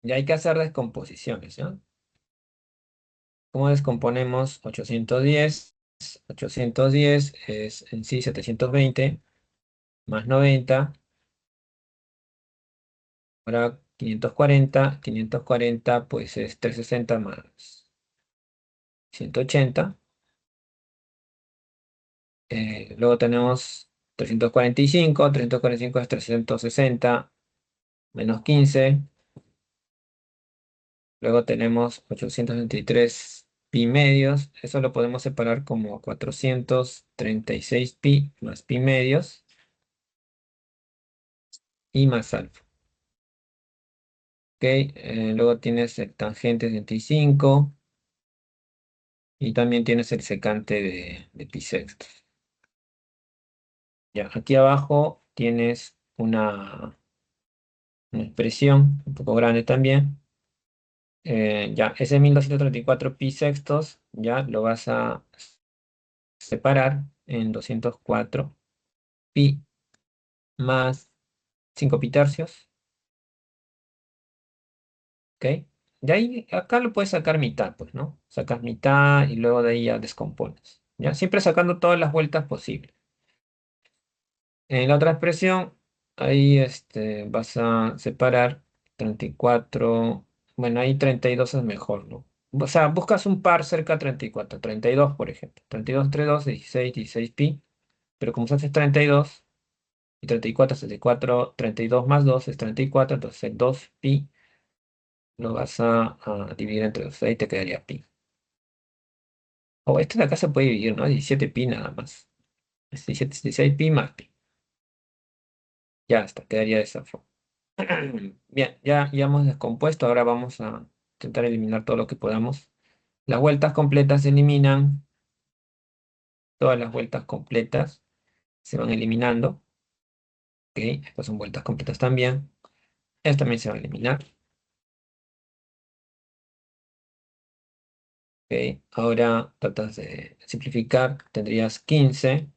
Y hay que hacer descomposiciones, ¿no? ¿Cómo descomponemos 810? 810 es en sí 720 más 90. Ahora 540 pues es 360 más 180. Luego tenemos 345. 345 es 360 menos 15. Luego tenemos 823 pi medios. Eso lo podemos separar como 436 pi más pi medios y más alfa. Ok, luego tienes el tangente de 65 y también tienes el secante de pi sextos. Ya, aquí abajo tienes una expresión un poco grande también. Ya, ese 1234 pi sextos ya lo vas a separar en 204 pi más 5 pi tercios. ¿Ok? De ahí, acá lo puedes sacar mitad, pues, ¿no? Sacas mitad y luego de ahí ya descompones. ¿Ya? Siempre sacando todas las vueltas posibles. En la otra expresión, ahí vas a separar 34. Bueno, ahí 32 es mejor, ¿no? O sea, buscas un par cerca de 34. 32, por ejemplo. 32 entre 2, 16, 16 pi. Pero como se hace 32 y 34, 64, 32 más 2 es 34. Entonces el 2 pi lo vas a dividir entre 2. Ahí te quedaría pi. O este de acá se puede dividir, ¿no? 17 pi nada más. Es 17, 16 pi más pi. Ya está, quedaría de esa forma. Bien, ya hemos descompuesto. Ahora vamos a intentar eliminar todo lo que podamos. Las vueltas completas se eliminan. Todas las vueltas completas se van eliminando. Ok, estas son vueltas completas también. Estas también se van a eliminar. Ok, ahora tratas de simplificar. Tendrías 15.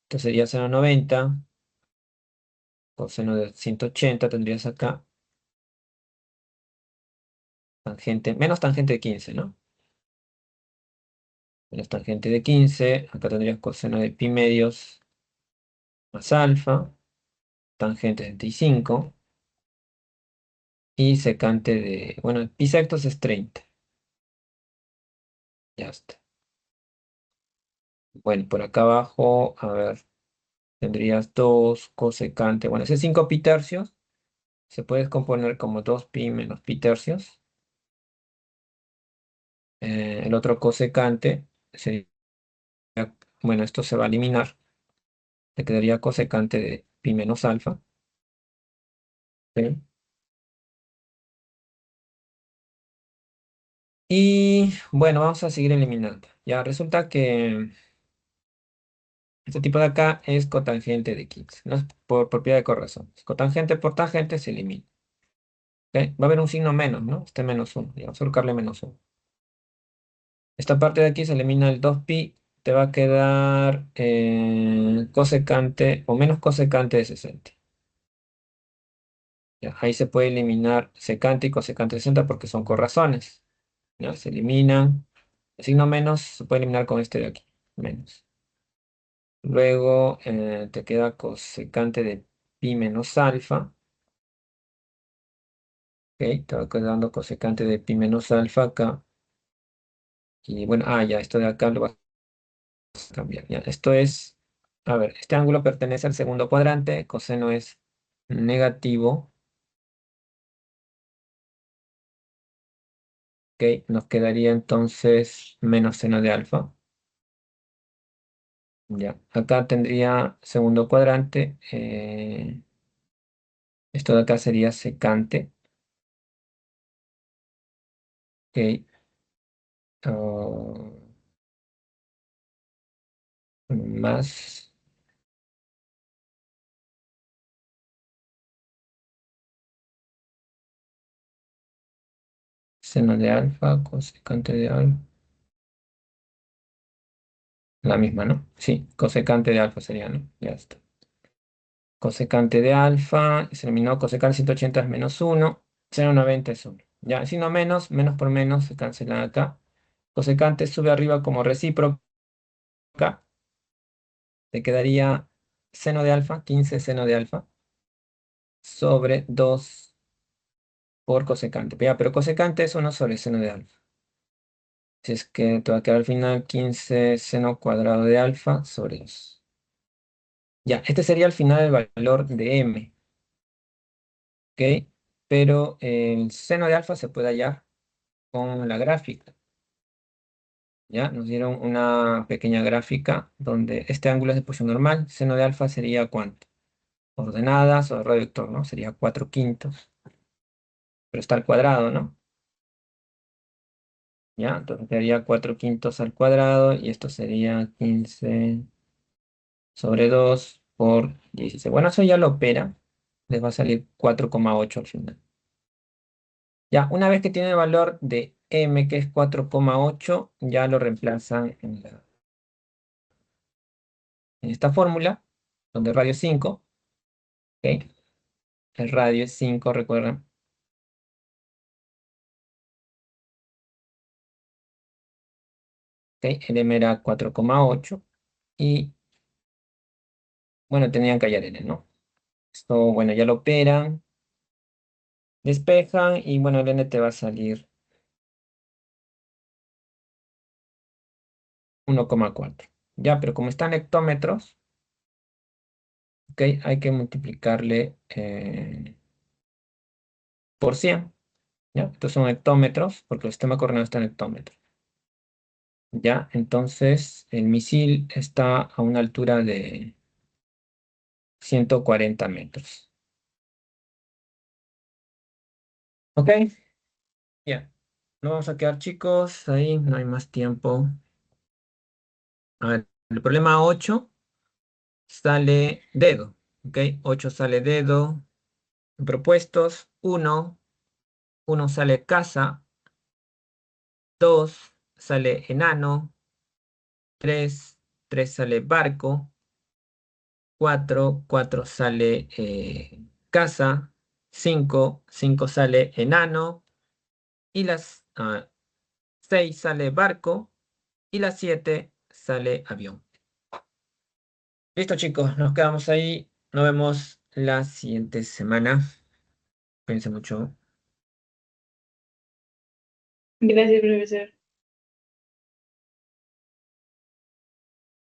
Esto sería 0,90. Coseno de 180 tendrías acá. Tangente, menos tangente de 15, ¿no? Menos tangente de 15. Acá tendrías coseno de pi medios más alfa. Tangente de 35. Y secante de, bueno, pi sectos es 30. Ya está. Bueno, por acá abajo, a ver, tendrías 2 cosecante. Bueno, ese 5 pi tercios se puede descomponer como 2 pi menos pi tercios. El otro cosecante sería, bueno, esto se va a eliminar. Te quedaría cosecante de pi menos alfa. ¿Sí? Y bueno, vamos a seguir eliminando. Ya resulta que este tipo de acá es cotangente de 15. No es por propiedad de correlación. Cotangente por tangente se elimina. ¿Ok? Va a haber un signo menos, ¿no? Este menos 1. Vamos a colocarle menos 1. Esta parte de aquí se elimina el 2pi. Te va a quedar cosecante o menos cosecante de 60. Ya, ahí se puede eliminar secante y cosecante de 60 porque son corrazones. ¿Ya? Se eliminan. El signo menos se puede eliminar con este de aquí. Menos. Luego te queda cosecante de pi menos alfa. Ok, te va quedando cosecante de pi menos alfa acá. Y bueno, ya, esto de acá lo vas a cambiar. Ya, esto es, a ver, este ángulo pertenece al segundo cuadrante. Coseno es negativo. Ok, nos quedaría entonces menos seno de alfa. Ya, acá tendría segundo cuadrante. Esto de acá sería secante. Ok. ah, más seno de alfa, cosecante de alfa. La misma, ¿no? Sí, cosecante de alfa sería, ¿no? Ya está. Cosecante de alfa, se eliminó cosecante 180 es menos 1, 0,90 es 1. Ya, si no menos, menos por menos se cancelan acá. Cosecante sube arriba como recíproca, te quedaría seno de alfa, 15 seno de alfa, sobre 2 por cosecante. Ya, pero cosecante es 1 sobre seno de alfa. Si es que te va a quedar al final 15 seno cuadrado de alfa sobre 2. Ya, este sería al final el valor de m, ¿ok? Pero el seno de alfa se puede hallar con la gráfica. ¿Ya? Nos dieron una pequeña gráfica donde este ángulo es de posición normal. Seno de alfa sería ¿cuánto? Ordenadas o radio vector, ¿no? Sería 4/5. Pero está al cuadrado, ¿no? ¿Ya? Entonces sería 4/5 al cuadrado y esto sería 15 sobre 2 por 16. Bueno, eso ya lo opera. Les va a salir 4,8 al final. Ya, una vez que tiene el valor de m, que es 4,8, ya lo reemplazan en esta fórmula, donde el radio es 5, ¿ok? El radio es 5, recuerden. ¿Ok? El m era 4,8 y, bueno, tenían que hallar n, ¿no? Esto, bueno, ya lo operan, despejan y, bueno, el n te va a salir 1,4. Ya, pero como están hectómetros, ¿ok? Hay que multiplicarle por 100. ¿Ya? Estos son hectómetros, porque el sistema coordenado está en hectómetros. ¿Ya? Entonces, el misil está a una altura de 140 metros. ¿Ok? Ya. No vamos a quedar chicos, ahí no hay más tiempo. A ver, el problema 8 sale dedo. ¿Ok? 8 sale dedo. Propuestos, 1 sale casa, 2 sale enano, 3 sale barco, 4 sale casa, 5 sale enano, y las 6 sale barco, y las 7 sale avión. Listo, chicos, nos quedamos ahí. Nos vemos la siguiente semana. Cuídense mucho. Gracias, profesor.